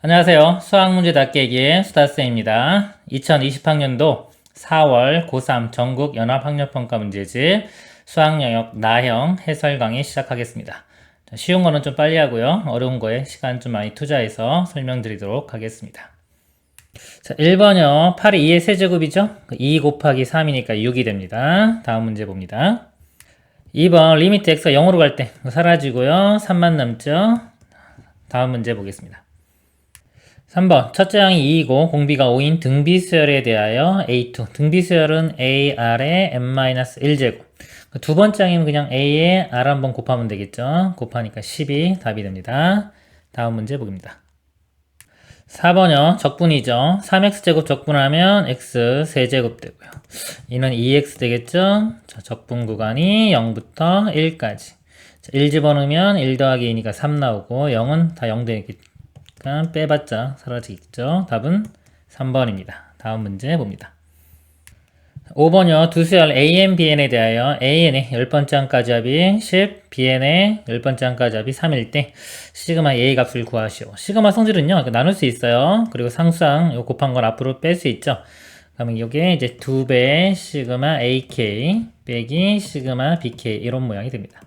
안녕하세요. 수학문제 답깨기의 수다쌤입니다. 2020학년도 4월 고3 전국 연합학력평가 문제집 수학영역 나형 해설 강의 시작하겠습니다. 쉬운 거는 좀 빨리 하고요. 어려운 거에 시간 좀 많이 투자해서 설명드리도록 하겠습니다. 자, 1번요. 8이 2의 세제곱이죠? 2 곱하기 3이니까 6이 됩니다. 다음 문제 봅니다. 2번 리미트 x가 0으로 갈 때 사라지고요. 3만 남죠? 다음 문제 보겠습니다. 3번 첫째 항이 2이고 공비가 5인 등비수열에 대하여 A2 등비수열은 A, R에 M-1제곱 두 번째 항이면 그냥 A에 R 한번 곱하면 되겠죠. 곱하니까 10이 답이 됩니다. 다음 문제 보입니다. 4번요. 적분이죠. 3x제곱 적분하면 x 세제곱 되고요. 이는 2x 되겠죠. 자, 적분 구간이 0부터 1까지 1 집어넣으면 1 더하기 2니까 3 나오고 0은 다 0 되겠죠. 빼봤자 사라지겠죠. 답은 3번입니다. 다음 문제 봅니다. 5번요. 두 수열 AN, BN에 대하여 AN의 10번째 항까지 합이 10, BN의 10번째 항까지 합이 3일 때 시그마 A 값을 구하시오. 시그마 성질은요. 나눌 수 있어요. 그리고 상수항 요 곱한 걸 앞으로 뺄 수 있죠. 그러면 이게 이제 2배 시그마 AK 빼기 시그마 BK 이런 모양이 됩니다.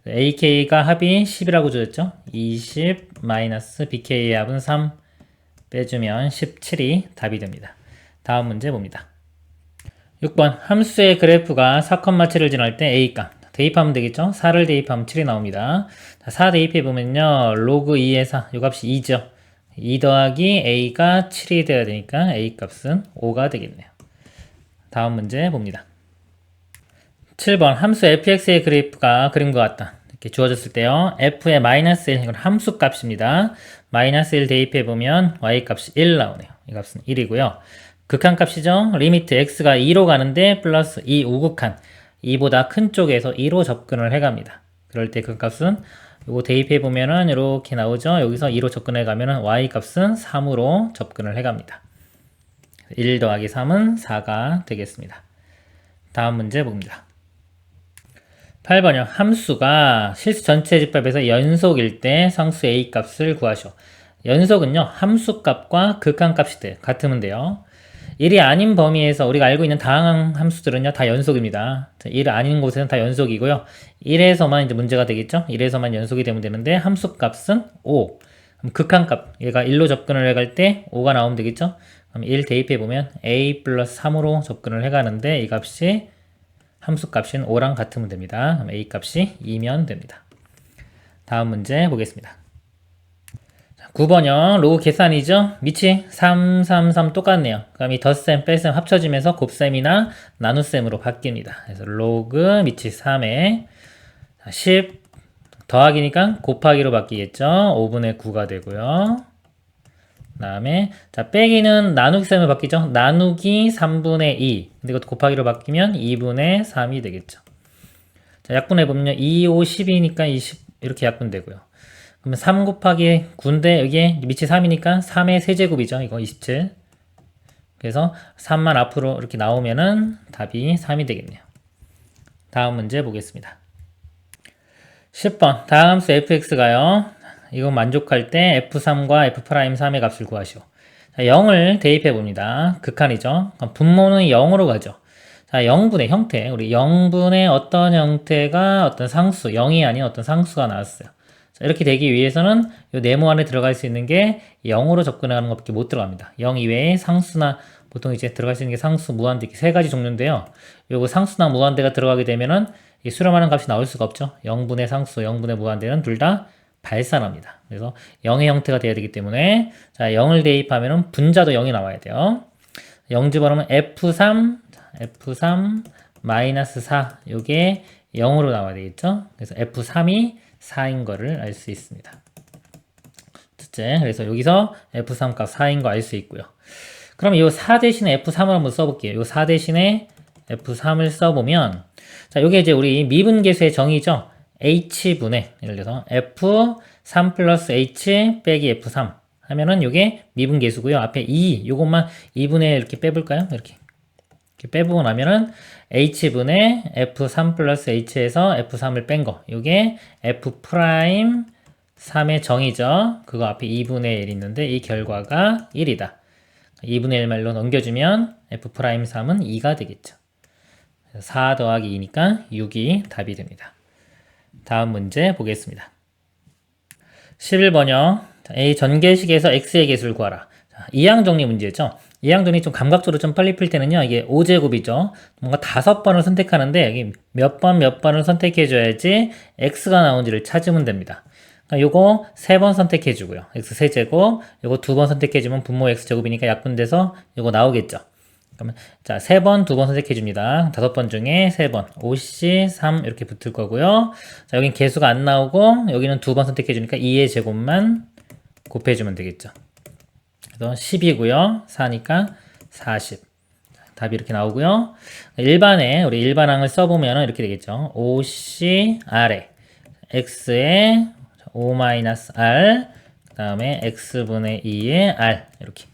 AK가 합이 10이라고 주었죠. 20 마이너스 BK의 합은 3 빼주면 17이 답이 됩니다. 다음 문제 봅니다. 6번 함수의 그래프가 4,7을 지날 때 A값 대입하면 되겠죠. 4를 대입하면 7이 나옵니다. 4 대입해보면요. 로그 2의 4 이 값이 2죠. 2 더하기 A가 7이 되어야 되니까 A값은 5가 되겠네요. 다음 문제 봅니다. 7번 함수 fx의 그래프가 그림과 같다. 이렇게 주어졌을 때요. f의 마이너스 1 이건 함수 값입니다. 마이너스 1 대입해보면 y값이 1 나오네요. 이 값은 1이고요. 극한값이죠. 리미트 x가 2로 가는데 플러스 2 우극한 2보다 큰 쪽에서 2로 접근을 해갑니다. 그럴 때 그 값은 요거 대입해보면은 이렇게 나오죠. 여기서 2로 접근해 가면은 y값은 3으로 접근을 해갑니다. 1 더하기 3은 4가 되겠습니다. 다음 문제 봅니다. 8번이요. 함수가 실수 전체 집합에서 연속일 때 상수 A 값을 구하시오. 연속은요. 함수값과 극한값이 같으면 돼요. 1이 아닌 범위에서 우리가 알고 있는 다항 함수들은요. 다 연속입니다. 1 아닌 곳에는 다 연속이고요. 1에서만 이제 문제가 되겠죠. 1에서만 연속이 되면 되는데 함수값은 5. 그럼 극한값 얘가 1로 접근을 해갈 때 5가 나오면 되겠죠. 그럼 1 대입해보면 A 플러스 3으로 접근을 해가는데 이 값이 함수 값인 5랑 같으면 됩니다. 그럼 A 값이 2면 됩니다. 다음 문제 보겠습니다. 9번요. 로그 계산이죠. 밑이 3, 3, 3 똑같네요. 그럼 이 덧셈, 뺄셈 합쳐지면서 곱셈이나 나눗셈으로 바뀝니다. 그래서 로그 밑이 3에 10 더하기니까 곱하기로 바뀌겠죠. 5분의 9가 되고요. 그 다음에 자 빼기는 나누기셈으로 바뀌죠. 나누기 3분의 2 근데 이것도 곱하기로 바뀌면 2분의 3이 되겠죠. 자 약분해보면 2, 5, 10이니까 20 이렇게 약분되고요. 그러면 3 곱하기 9인데 여기에 밑이 3이니까 3의 세제곱이죠. 이거 27 그래서 3만 앞으로 이렇게 나오면은 답이 3이 되겠네요. 다음 문제 보겠습니다. 10번 다함수 fx가요. 이거 만족할 때 f3과 f'3의 값을 구하시오. 자, 0을 대입해 봅니다. 극한이죠. 분모는 0으로 가죠. 자, 0분의 형태. 우리 0분의 어떤 형태가 어떤 상수, 0이 아닌 어떤 상수가 나왔어요. 자, 이렇게 되기 위해서는 이 네모 안에 들어갈 수 있는 게 0으로 접근하는 것밖에 못 들어갑니다. 0 이외에 상수나 보통 이제 들어갈 수 있는 게 상수, 무한대 이렇게 세 가지 종류인데요. 요거 상수나 무한대가 들어가게 되면은 이 수렴하는 값이 나올 수가 없죠. 0분의 상수, 0분의 무한대는 둘 다 발산합니다. 그래서 0의 형태가 돼야 되기 때문에 자 0을 대입하면 분자도 0이 나와야 돼요. 0 집어넣으면 F3 마이너스 4 요게 0으로 나와야 되겠죠. 그래서 F3이 4인 거를 알 수 있습니다. 첫째, 그래서 여기서 F3 값 4인 거 알 수 있고요. 그럼 이 4 대신에 F3을 한번 써볼게요. 이 4 대신에 F3을 써보면 자 요게 이제 우리 미분계수의 정의죠. H분의 예를 들어서 F3 플러스 H 빼기 F3 하면은 요게 미분계수고요. 앞에 2 요것만 2분의 이렇게 빼볼까요? 이렇게 빼보고 나면은 H분의 F3 플러스 H에서 F3을 뺀 거 요게 F 프라임 3의 정이죠. 그거 앞에 2분의 1 있는데 이 결과가 1이다. 2분의 1 말로 넘겨주면 F'3은 2가 되겠죠. 4 더하기 2니까 6이 답이 됩니다. 다음 문제 보겠습니다. 11번요. A 전개식에서 x의 개수를 구하라. 이항 정리 문제죠. 이항 정리 좀 감각적으로 좀 빨리 풀 때는요. 이게 5제곱이죠. 뭔가 5번을 선택하는데 여기 몇 번을 선택해 줘야지 x가 나온지를 찾으면 됩니다. 그러니까 요거 3번 선택해 주고요. x 세제곱, 요거 2번 선택해 주면 분모 x제곱이니까 약분돼서 요거 나오겠죠. 그러면 자, 3번, 2번 선택해 줍니다. 5번 중에 3번, 5C, 3 이렇게 붙을 거고요. 자, 여긴 개수가 안 나오고 여기는 2번 선택해 주니까 2의 제곱만 곱해 주면 되겠죠. 그래서 10이고요. 4니까 40. 답이 이렇게 나오고요. 일반에 우리 일반항을 써보면 이렇게 되겠죠. 5C 아래 x의 5-r 그 다음에 x분의 2의 r 이렇게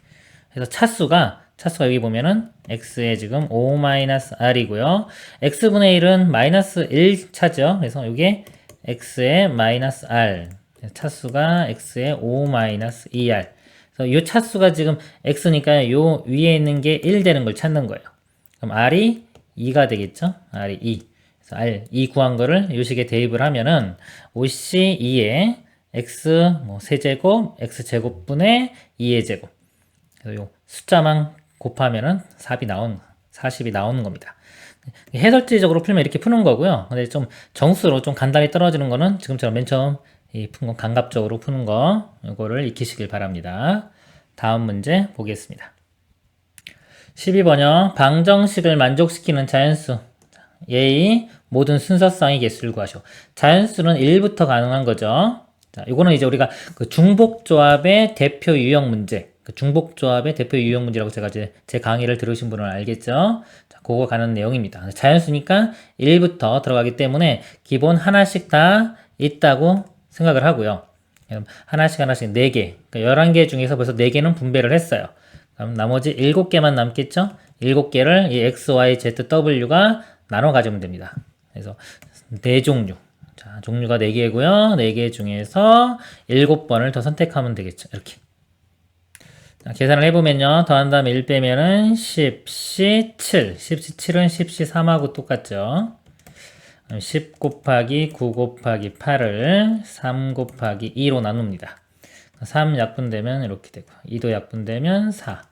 그래서 차수가 여기 보면은 x의 지금 5-r이고요. x분의 1은 마이너스 1 차죠. 그래서 이게 x의 마이너스 r 차수가 x의 5-2r 그래서 이 차수가 지금 x니까 요 위에 있는 게 1 되는 걸 찾는 거예요. 그럼 r이 2가 되겠죠. r이 2 그래서 r 2 구한 거를 요 식에 대입을 하면은 5c 2에 x 뭐 세제곱 x 제곱분의 2의 제곱 그래서 요 숫자만 곱하면은 40이 나오는 겁니다. 해설지적으로 풀면 이렇게 푸는 거고요. 근데 좀 정수로 좀 간단히 떨어지는 거는 지금처럼 맨 처음 푼 거 감각적으로 푸는 거 이거를 익히시길 바랍니다. 다음 문제 보겠습니다. 12번요. 방정식을 만족시키는 자연수 A의 모든 순서쌍의 개수를 구하시오. 자연수는 1부터 가능한 거죠. 자, 이거는 이제 우리가 그 중복조합의 대표 유형 문제 그 중복조합의 대표 유형 문제라고 제가 이제 제 강의를 들으신 분은 알겠죠? 자, 그거 가는 내용입니다. 자연수니까 1부터 들어가기 때문에 기본 하나씩 다 있다고 생각을 하고요. 하나씩 4개, 그러니까 11개 중에서 벌써 4개는 분배를 했어요. 그럼 나머지 7개만 남겠죠? 7개를 이 x, y, z, w가 나눠 가지면 됩니다. 그래서 4종류. 자, 종류가 4개고요. 4개 중에서 7번을 더 선택하면 되겠죠. 이렇게. 자, 계산을 해보면요. 더한 다음에 1 빼면은 10C 7. 10C 7은 10C 3하고 똑같죠. 10 곱하기 9 곱하기 8을 3 곱하기 2로 나눕니다. 3 약분되면 이렇게 되고 2도 약분되면 4.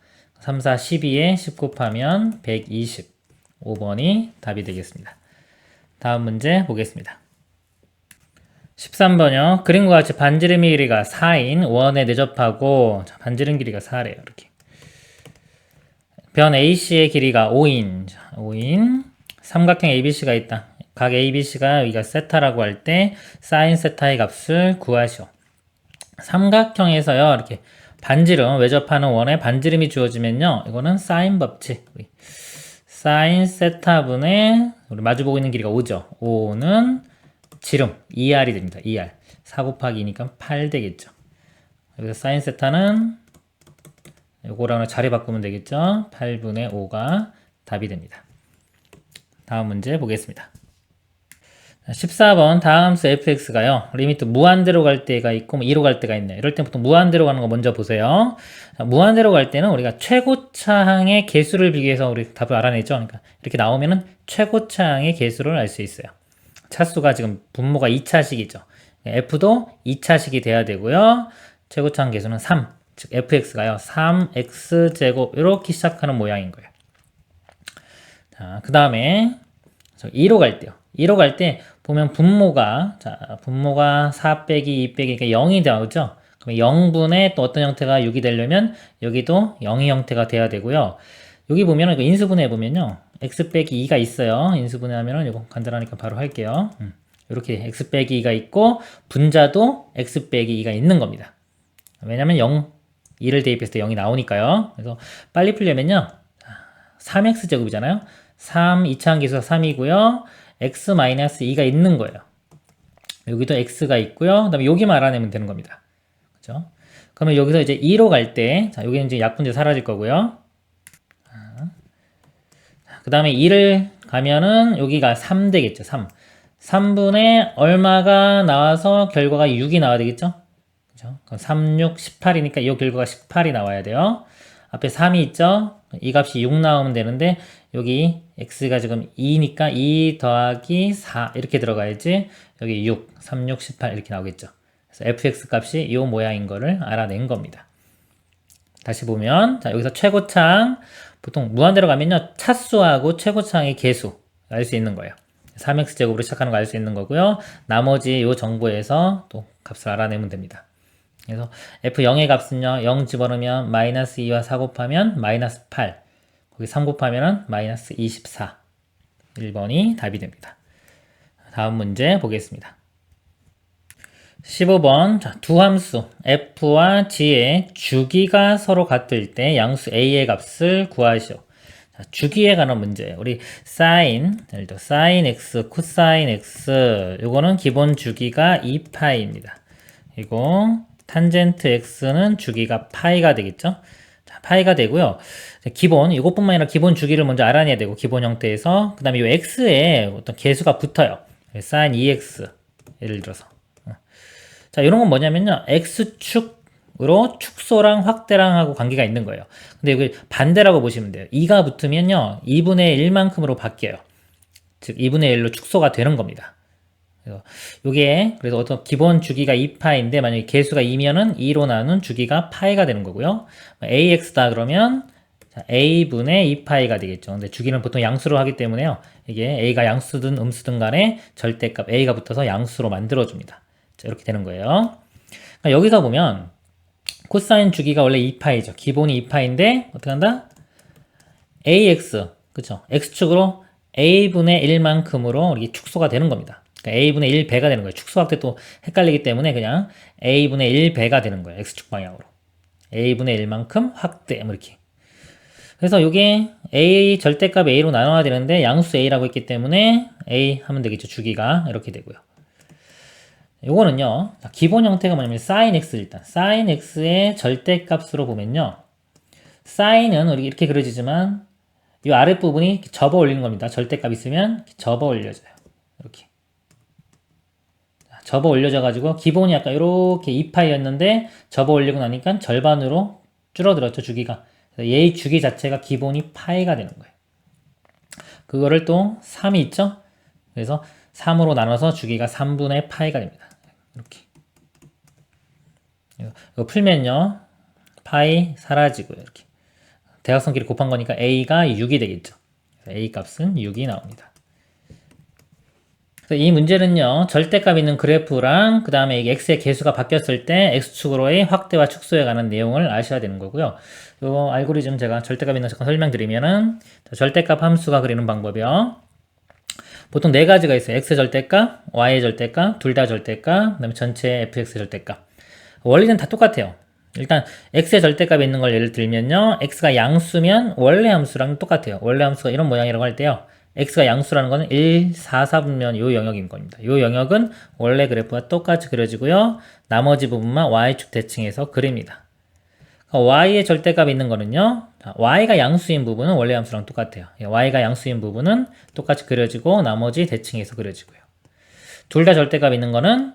3, 4, 12에 10 곱하면 120. 5번이 답이 되겠습니다. 다음 문제 보겠습니다. 13번이요. 그림과 같이 반지름의 길이가 4인 원에 내접하고 반지름 길이가 4래요. 이렇게. 변 AC의 길이가 5인. 5인. 삼각형 ABC가 있다. 각 ABC가 여기가 세타라고 할 때 사인 세타의 값을 구하시오. 삼각형에서요. 이렇게 반지름, 외접하는 원에 반지름이 주어지면요. 이거는 사인 법칙. 사인 세타분의 우리 마주보고 있는 길이가 5죠. 5는 지름 2r이 됩니다. 2r. 4 곱하기 2니까 8 되겠죠. 여기서 사인 세타는 요거랑 자리 바꾸면 되겠죠. 8분의 5가 답이 됩니다. 다음 문제 보겠습니다. 14번 다음 수 fx가요. 리미트 무한대로 갈 때가 있고 2로 갈 때가 있네요. 이럴 때 보통 무한대로 가는 거 먼저 보세요. 자, 무한대로 갈 때는 우리가 최고차항의 개수를 비교해서 우리 답을 알아내죠. 그러니까 이렇게 나오면은 최고차항의 개수를 알 수 있어요. 차수가 지금 분모가 2차식이죠. f도 2차식이 돼야 되고요. 최고차항 개수는 3. 즉 fx가요. 3x제곱 이렇게 시작하는 모양인 거예요. 자, 그 다음에 2로 갈 때요. 2로 갈 때 보면 분모가 4 빼기 2 빼기 0이 나오죠. 그럼 0분의 또 어떤 형태가 6이 되려면 여기도 0의 형태가 돼야 되고요. 여기 보면은 인수분해 보면요. x 빼기 2가 있어요. 인수분해 하면은 이거 간단하니까 바로 할게요. 이렇게 x 빼기 2가 있고 분자도 x 빼기 2가 있는 겁니다. 왜냐면 2를 대입했을 때 0이 나오니까요. 그래서 빨리 풀려면요. 3x제곱이잖아요. 3, 2차항 계수가 3이고요. x-2가 있는 거예요. 여기도 x가 있고요. 그 다음에 여기만 알아내면 되는 겁니다. 그죠? 그러면 여기서 이제 2로 갈 때, 자, 여기는 이제 약분제 사라질 거고요. 그 다음에 2를 가면은 여기가 3 되겠죠. 3. 3분의 얼마가 나와서 결과가 6이 나와야 되겠죠? 그럼 3, 6, 18이니까 이 결과가 18이 나와야 돼요. 앞에 3이 있죠? 이 값이 6 나오면 되는데 여기 x가 지금 2니까 2 더하기 4 이렇게 들어가야지 여기 6, 3, 6, 18 이렇게 나오겠죠. 그래서 fx 값이 이 모양인 거를 알아낸 겁니다. 다시 보면 자 여기서 최고창 보통 무한대로 가면요 차수하고 최고창의 개수 알 수 있는 거예요. 3x제곱으로 시작하는 거 알 수 있는 거고요. 나머지 이 정보에서 또 값을 알아내면 됩니다. 그래서 f0의 값은요 0 집어넣으면 마이너스 2와 4 곱하면 마이너스 8 거기 3 곱하면 마이너스 24 1번이 답이 됩니다. 다음 문제 보겠습니다. 15번 자, 두 함수 f와 g의 주기가 서로 같을 때 양수 a의 값을 구하시오. 자, 주기에 관한 문제예요. 우리 sin, 예를 들어 sin x, cosine x 요거는 기본 주기가 2파이입니다. 그리고 탄젠트 x는 주기가 파이가 되겠죠. 자, 파이가 되고요. 기본 이것뿐만 아니라 기본 주기를 먼저 알아내야 되고 기본 형태에서 그 다음에 이 x에 어떤 개수가 붙어요. sin 2x 예를 들어서 자, 이런 건 뭐냐면요. x축으로 축소랑 확대랑 하고 관계가 있는 거예요. 근데 여기 반대라고 보시면 돼요. 2가 붙으면요. 2분의 1만큼으로 바뀌어요. 즉, 2분의 1로 축소가 되는 겁니다. 그래서 요게, 그래서 어떤 기본 주기가 2파인데, 만약에 개수가 2면은 2로 나눈 주기가 파이가 되는 거고요. ax다 그러면, a분의 2파이가 되겠죠. 근데 주기는 보통 양수로 하기 때문에요. 이게 a가 양수든 음수든 간에 절대값 a가 붙어서 양수로 만들어줍니다. 자, 이렇게 되는 거예요. 그러니까 여기서 보면 코사인 주기가 원래 2파이죠. 기본이 2파인데 어떻게 한다? ax 그쵸? x축으로 a분의 1만큼으로 이렇게 축소가 되는 겁니다. 그러니까 a분의 1배가 되는 거예요. 축소 확대 또 헷갈리기 때문에 그냥 a분의 1배가 되는 거예요. x축 방향으로. a분의 1만큼 확대 뭐 이렇게. 그래서 이게 a 절대값 a로 나눠야 되는데 양수 a라고 했기 때문에 a 하면 되겠죠. 주기가 이렇게 되고요. 요거는요 기본 형태가 뭐냐면 sin x 일단 sin x의 절대값으로 보면요 sin은 우리 이렇게 그려지지만 이 아랫부분이 접어 올리는 겁니다. 절대값 있으면 접어 올려져요. 이렇게 접어 올려져 가지고 기본이 아까 이렇게 2파이였는데 접어 올리고 나니까 절반으로 줄어들었죠. 주기가. 얘의 주기 자체가 기본이 파이가 되는 거예요. 그거를 또 3이 있죠. 그래서 3으로 나눠서 주기가 3분의 파이가 됩니다. 이렇게. 이거 풀면요. 파이 사라지고요. 이렇게. 대각선끼리 곱한 거니까 a가 6이 되겠죠. a 값은 6이 나옵니다. 이 문제는요. 절대값 있는 그래프랑 그 다음에 x의 개수가 바뀌었을 때 x축으로의 확대와 축소에 관한 내용을 아셔야 되는 거고요. 이 알고리즘 제가 절대값 있는 잠깐 설명드리면은 절대값 함수가 그리는 방법이요. 보통 네 가지가 있어요. x 절대값, y의 절대값, 둘 다 절대값, 그 다음에 전체 fx 절대값. 원리는 다 똑같아요. 일단 x의 절대값이 있는 걸 예를 들면요. x가 양수면 원래 함수랑 똑같아요. 원래 함수가 이런 모양이라고 할 때요. x가 양수라는 거는 1, 4, 4분면 요 영역인 겁니다. 요 영역은 원래 그래프와 똑같이 그려지고요. 나머지 부분만 y축 대칭해서 그립니다. y의 절대값이 있는 거는요. y가 양수인 부분은 원래 함수랑 똑같아요. y가 양수인 부분은 똑같이 그려지고 나머지 대칭해서 그려지고요. 둘 다 절대값이 있는 거는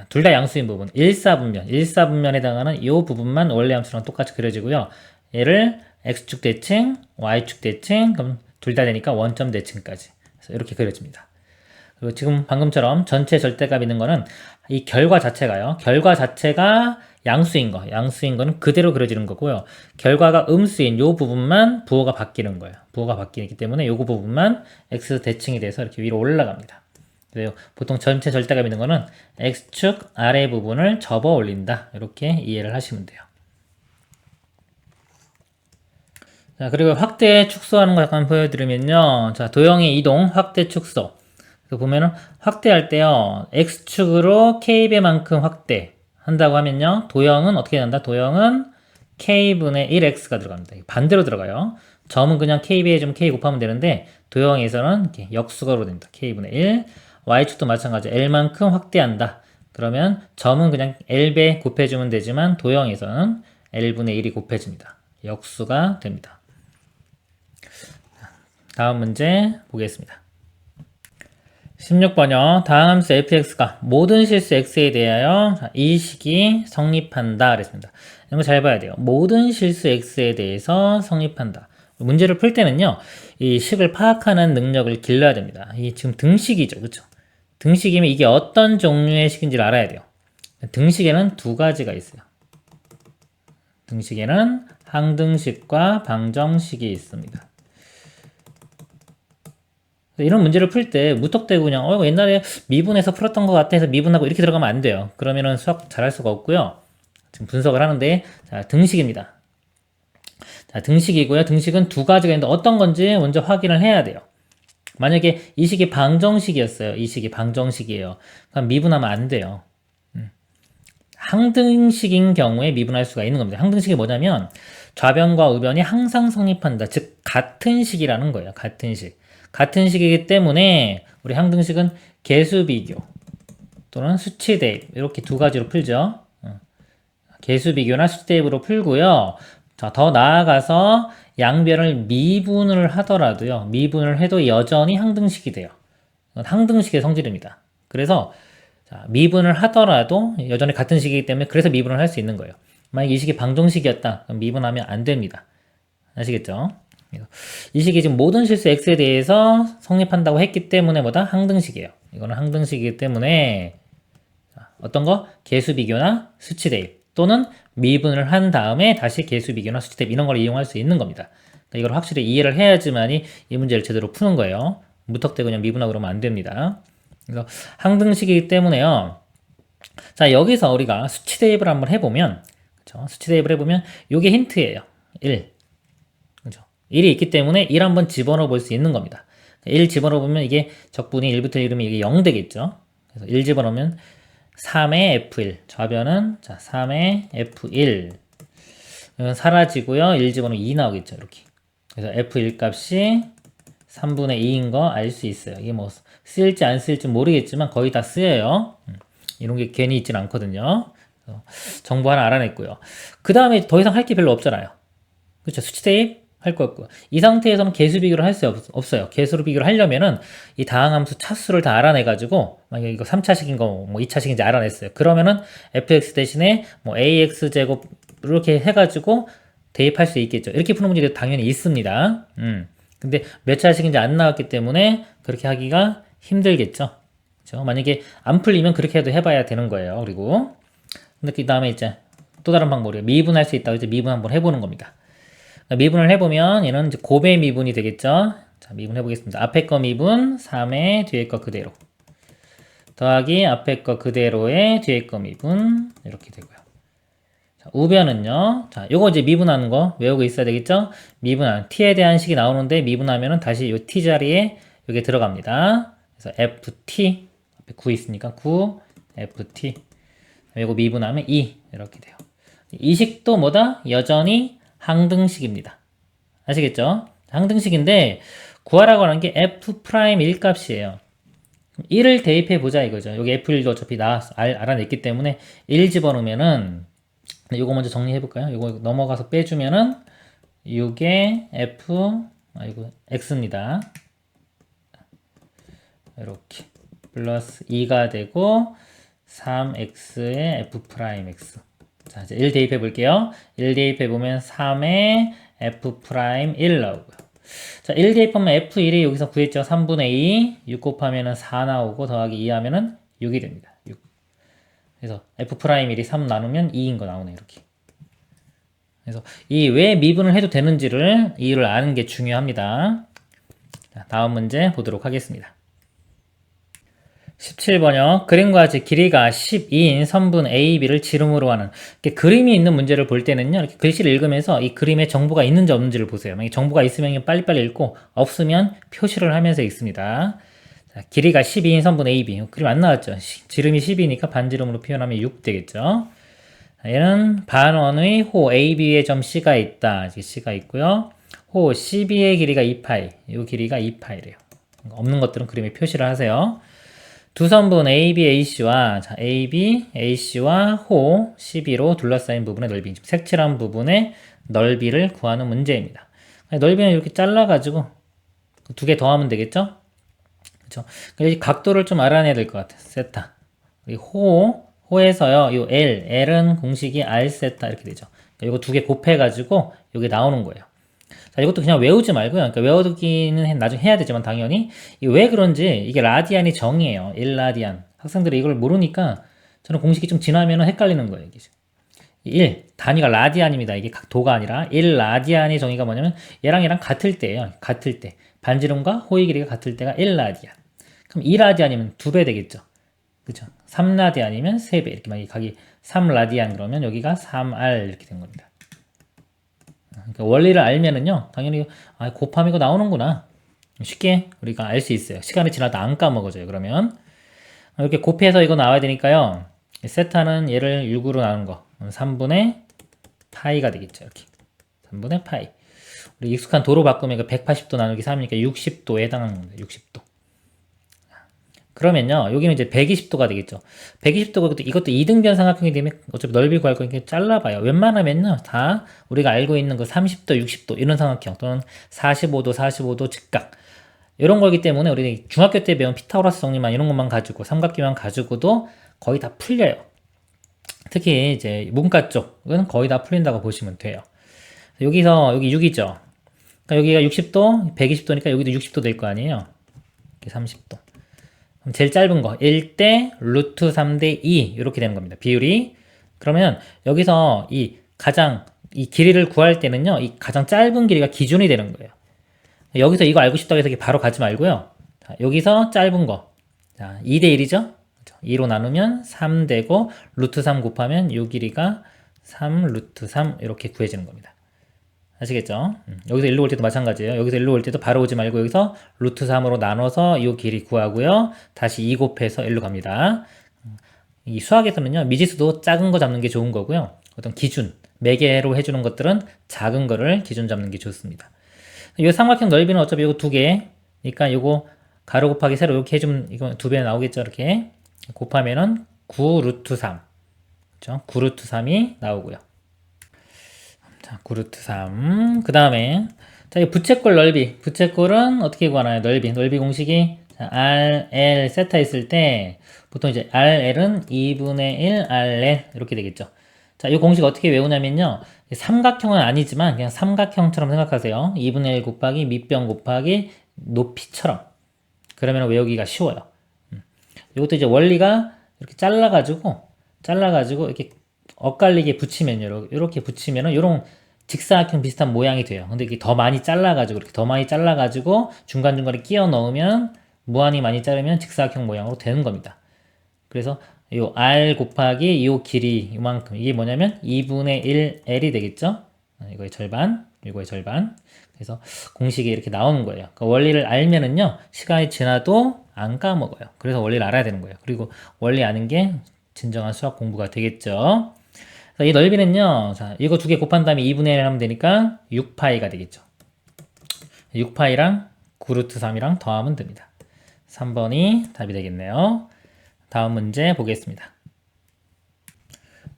둘 다 양수인 부분 1사분면 1사분면에 해당하는 이 부분만 원래 함수랑 똑같이 그려지고요. 얘를 x축 대칭, y축 대칭 그럼 둘 다 되니까 원점 대칭까지 그래서 이렇게 그려집니다. 그리고 지금 방금처럼 전체 절대값 있는 거는 이 결과 자체가요. 결과 자체가 양수인 거는 그대로 그려지는 거고요. 결과가 음수인 요 부분만 부호가 바뀌는 거예요. 부호가 바뀌기 때문에 요 부분만 x 대칭이 돼서 이렇게 위로 올라갑니다. 그래서 보통 전체 절대값 있는 거는 x축 아래 부분을 접어 올린다. 이렇게 이해를 하시면 돼요. 자, 그리고 확대 축소하는 거 잠깐 보여드리면요. 자, 도형의 이동, 확대 축소. 보면은 확대할 때요. x축으로 k배만큼 확대 한다고 하면요. 도형은 어떻게 된다? 도형은 k분의 1x가 들어갑니다. 반대로 들어가요. 점은 그냥 k배에 좀 k 곱하면 되는데 도형에서는 이렇게 역수가로 됩니다. k분의 1. y축도 마찬가지 l만큼 확대한다. 그러면 점은 그냥 l배 곱해주면 되지만 도형에서는 l분의 1이 곱해집니다. 역수가 됩니다. 다음 문제 보겠습니다. 16번요. 다음 함수 fx가 모든 실수 x에 대하여 이 식이 성립한다 그랬습니다. 이런 거 잘 봐야 돼요. 모든 실수 x에 대해서 성립한다. 문제를 풀 때는요, 이 식을 파악하는 능력을 길러야 됩니다. 이 지금 등식이죠, 그렇죠? 등식이면 이게 어떤 종류의 식인지를 알아야 돼요. 등식에는 두 가지가 있어요. 등식에는 항등식과 방정식이 있습니다. 이런 문제를 풀 때 무턱대고 그냥 옛날에 미분해서 풀었던 것 같아 해서 미분하고 이렇게 들어가면 안 돼요. 그러면은 수학 잘할 수가 없고요. 지금 분석을 하는데 자, 등식입니다. 자, 등식이고요. 등식은 두 가지가 있는데 어떤 건지 먼저 확인을 해야 돼요. 만약에 이 식이 방정식이었어요. 이 식이 방정식이에요. 그럼 미분하면 안 돼요. 항등식인 경우에 미분할 수가 있는 겁니다. 항등식이 뭐냐면 좌변과 우변이 항상 성립한다. 즉 같은 식이라는 거예요. 같은 식. 같은 식이기 때문에 우리 항등식은 개수비교 또는 수치대입 이렇게 두 가지로 풀죠. 개수비교나 수치대입으로 풀고요. 자, 더 나아가서 양변을 미분을 하더라도요. 미분을 해도 여전히 항등식이 돼요. 이건 항등식의 성질입니다. 그래서 자, 미분을 하더라도 여전히 같은 식이기 때문에 그래서 미분을 할 수 있는 거예요. 만약에 이 식이 방정식이었다. 그럼 미분하면 안 됩니다. 아시겠죠? 이 식이 지금 모든 실수 x에 대해서 성립한다고 했기 때문에 뭐다? 항등식이에요. 이거는 항등식이기 때문에 어떤 거? 개수비교나 수치대입 또는 미분을 한 다음에 다시 개수비교나 수치대입 이런 걸 이용할 수 있는 겁니다. 그러니까 이걸 확실히 이해를 해야지만이 이 문제를 제대로 푸는 거예요. 무턱대고 그냥 미분하고 그러면 안 됩니다. 그래서 항등식이기 때문에요. 자, 여기서 우리가 수치대입을 한번 해보면, 그쵸? 수치대입을 해보면, 요게 힌트예요. 1. 그죠? 1이 있기 때문에 1 한번 집어넣어 볼 수 있는 겁니다. 1 집어넣어 보면 이게 적분이 1부터 1이면 이게 0 되겠죠? 그래서 1 집어넣으면 3의 F1. 좌변은, 자, 3의 F1. 이건 사라지고요. 1 집어넣으면 2 나오겠죠? 이렇게. 그래서 F1 값이 3분의 2인 거 알 수 있어요. 이게 뭐, 쓰일지 안 쓰일지 모르겠지만 거의 다 쓰여요. 이런 게 괜히 있진 않거든요. 정보 하나 알아냈고요. 그 다음에 더 이상 할 게 별로 없잖아요. 그렇죠? 수치 대입 할 거 없고. 이 상태에서는 개수 비교를 할 수 없어요. 개수로 비교를 하려면은 이 다항함수 차수를 다 알아내가지고, 만약에 이거 3차식인 거, 뭐 2차식인지 알아냈어요. 그러면은 fx 대신에 뭐 ax 제곱 이렇게 해가지고 대입할 수 있겠죠. 이렇게 푸는 문제도 당연히 있습니다. 근데 몇 차식인지 안 나왔기 때문에 그렇게 하기가 힘들겠죠. 그렇죠? 만약에 안 풀리면 그렇게 해도 해봐야 되는 거예요. 그리고 근데 그 다음에 이제 또 다른 방법이에요. 미분할 수 있다고 이제 미분 한번 해보는 겁니다. 그러니까 미분을 해보면 얘는 이제 곱의 미분이 되겠죠. 자, 미분 해보겠습니다. 앞에 거 미분 3의 뒤에 거 그대로 더하기 앞에 거 그대로의 뒤에 거 미분 이렇게 되고요. 자, 우변은요. 자, 요거 이제 미분하는 거 외우고 있어야 되겠죠? 미분하는 t에 대한 식이 나오는데 미분하면은 다시 요 t 자리에 요게 들어갑니다. 그래서 ft 앞에 9 있으니까 9 ft 요거 미분하면 2 이렇게 돼요. 이 식도 뭐다? 여전히 항등식입니다. 아시겠죠? 항등식인데 구하라고 하는 게 f'1 값이에요. 1을 대입해 보자 이거죠. 여기 f1도 어차피 알아냈기 때문에 1 집어넣으면은 요거 먼저 정리해 볼까요? 요거 넘어가서 빼주면은 요게 x입니다. 이렇게 플러스 2가 되고 3x의 f'x. 자, 이제 1 대입해 볼게요. 1 대입해 보면 3의 f'1 나오고요. 자, 1 대입하면 f1이 여기서 구했죠. 3분의 2. 6 곱하면은 4 나오고 더하기 2 하면은 6이 됩니다. 6. 그래서 f'1이 3 나누면 2인 거 나오네, 이렇게. 그래서 이 왜 미분을 해도 되는지를 이유를 아는 게 중요합니다. 자, 다음 문제 보도록 하겠습니다. 17번요. 그림과 같이 길이가 12인 선분 AB를 지름으로 하는 그림이 있는 문제를 볼 때는요. 이렇게 글씨를 읽으면서 이 그림에 정보가 있는지 없는지를 보세요. 만약에 정보가 있으면 빨리빨리 읽고 없으면 표시를 하면서 읽습니다. 자, 길이가 12인 선분 AB. 그림 안 나왔죠? 지름이 10이니까 반지름으로 표현하면 6 되겠죠? 얘는 반원의 호 AB의 점 C가 있다. C가 있고요. 호 CB의 길이가 2파이. 이 길이가 2파이래요. 없는 것들은 그림에 표시를 하세요. 두 선분 AB, AC와 자, AB, AC와 호 CB로 둘러싸인 부분의 넓이, 색칠한 부분의 넓이를 구하는 문제입니다. 넓이는 이렇게 잘라가지고 두 개 더하면 되겠죠? 그쵸? 그래서 이 각도를 좀 알아내야 될 것 같아요. 세타. 이 호에서요, 요 L은 공식이 R 세타 이렇게 되죠. 그러니까 이거 두 개 곱해가지고 여기 나오는 거예요. 자, 이것도 그냥 외우지 말고요. 그러니까 외워두기는 나중에 해야 되지만 당연히 이게 왜 그런지 이게 라디안이 정이에요. 1라디안. 학생들이 이걸 모르니까 저는 공식이 좀 지나면은 헷갈리는 거예요. 이게. 1 단위가 라디안입니다. 이게 도가 아니라 1라디안의 정의가 뭐냐면 얘랑 같을 때예요. 같을 때. 반지름과 호의 길이가 같을 때가 1라디안. 그럼 2라디안이면 2배 되겠죠. 그죠? 3라디안이면 3배. 이렇게 막 각이 3라디안 그러면 여기가 3R 이렇게 된 겁니다. 그러니까 원리를 알면은요, 당연히, 곱하면 이거 나오는구나. 쉽게 우리가 알 수 있어요. 시간이 지나도 안 까먹어져요, 그러면. 이렇게 곱해서 이거 나와야 되니까요. 세타는 얘를 6으로 나눈 거. 3분의 파이가 되겠죠, 이렇게. 3분의 파이. 우리 익숙한 도로 바꾸면 이거 180도 나누기 3이니까 60도에 해당하는 겁니다, 60도. 그러면요, 여기는 이제 120도가 되겠죠. 120도가 이것도 이등변 삼각형이 되면 어차피 넓이 구할 거니까 잘라봐요. 웬만하면요, 다 우리가 알고 있는 그 30도, 60도 이런 삼각형 또는 45도, 45도 직각 이런 거기 때문에 우리 중학교 때 배운 피타고라스 정리만 이런 것만 가지고 삼각형만 가지고도 거의 다 풀려요. 특히 이제 문과 쪽은 거의 다 풀린다고 보시면 돼요. 여기서 여기 6이죠. 그러니까 여기가 60도, 120도니까 여기도 60도 될 거 아니에요. 이렇게 30도. 그럼 제일 짧은 거 1대 루트 3대 2 이렇게 되는 겁니다. 비율이. 그러면 여기서 이 길이를 구할 때는요. 이 가장 짧은 길이가 기준이 되는 거예요. 여기서 이거 알고 싶다고 해서 바로 가지 말고요. 자, 여기서 짧은 거. 자, 2대 1이죠? 2로 나누면 3 되고 루트 3 곱하면 요 길이가 3 루트 3 이렇게 구해지는 겁니다. 아시겠죠? 여기서 1로 올 때도 마찬가지예요. 여기서 1로 올 때도 바로 오지 말고 여기서 루트 3으로 나눠서 이 길이 구하고요. 다시 2 곱해서 1로 갑니다. 이 수학에서는요. 미지수도 작은 거 잡는 게 좋은 거고요. 어떤 기준, 매개로 해주는 것들은 작은 거를 기준 잡는 게 좋습니다. 이 삼각형 넓이는 어차피 이거 2개. 그러니까 이거 가로 곱하기 세로 이렇게 해주면 이거 2배 나오겠죠. 이렇게 곱하면은 9 루트 3. 그렇죠? 9 루트 3이 나오고요. 자, 9루트 3. 그 다음에, 자, 이 부채꼴 넓이. 부채꼴은 어떻게 구하나요? 넓이 공식이, 자, RL 세타 있을 때, 보통 이제 RL은 2분의 1 RL 이렇게 되겠죠. 자, 이 공식 어떻게 외우냐면요. 삼각형은 아니지만, 그냥 삼각형처럼 생각하세요. 2분의 1 곱하기 밑변 곱하기 높이처럼. 그러면 외우기가 쉬워요. 이것도 이제 원리가 이렇게 잘라가지고, 이렇게 엇갈리게 붙이면요. 이렇게 붙이면은 이런 직사각형 비슷한 모양이 돼요. 근데 이게 더 많이 잘라가지고 이렇게 더 많이 잘라가지고 중간중간에 끼워 넣으면 무한히 많이 자르면 직사각형 모양으로 되는 겁니다. 그래서 요 R 곱하기 요 길이 이만큼 이게 뭐냐면 2분의 1 L이 되겠죠? 이거의 절반, 이거의 절반. 그래서 공식이 이렇게 나오는 거예요. 그러니까 원리를 알면은요 시간이 지나도 안 까먹어요. 그래서 원리를 알아야 되는 거예요. 그리고 원리 아는 게 진정한 수학 공부가 되겠죠. 이 넓이는요, 자, 이거 두 개 곱한 다음에 2분의 1 하면 되니까 6파이가 되겠죠. 6파이랑 9루트 3이랑 더하면 됩니다. 3번이 답이 되겠네요. 다음 문제 보겠습니다.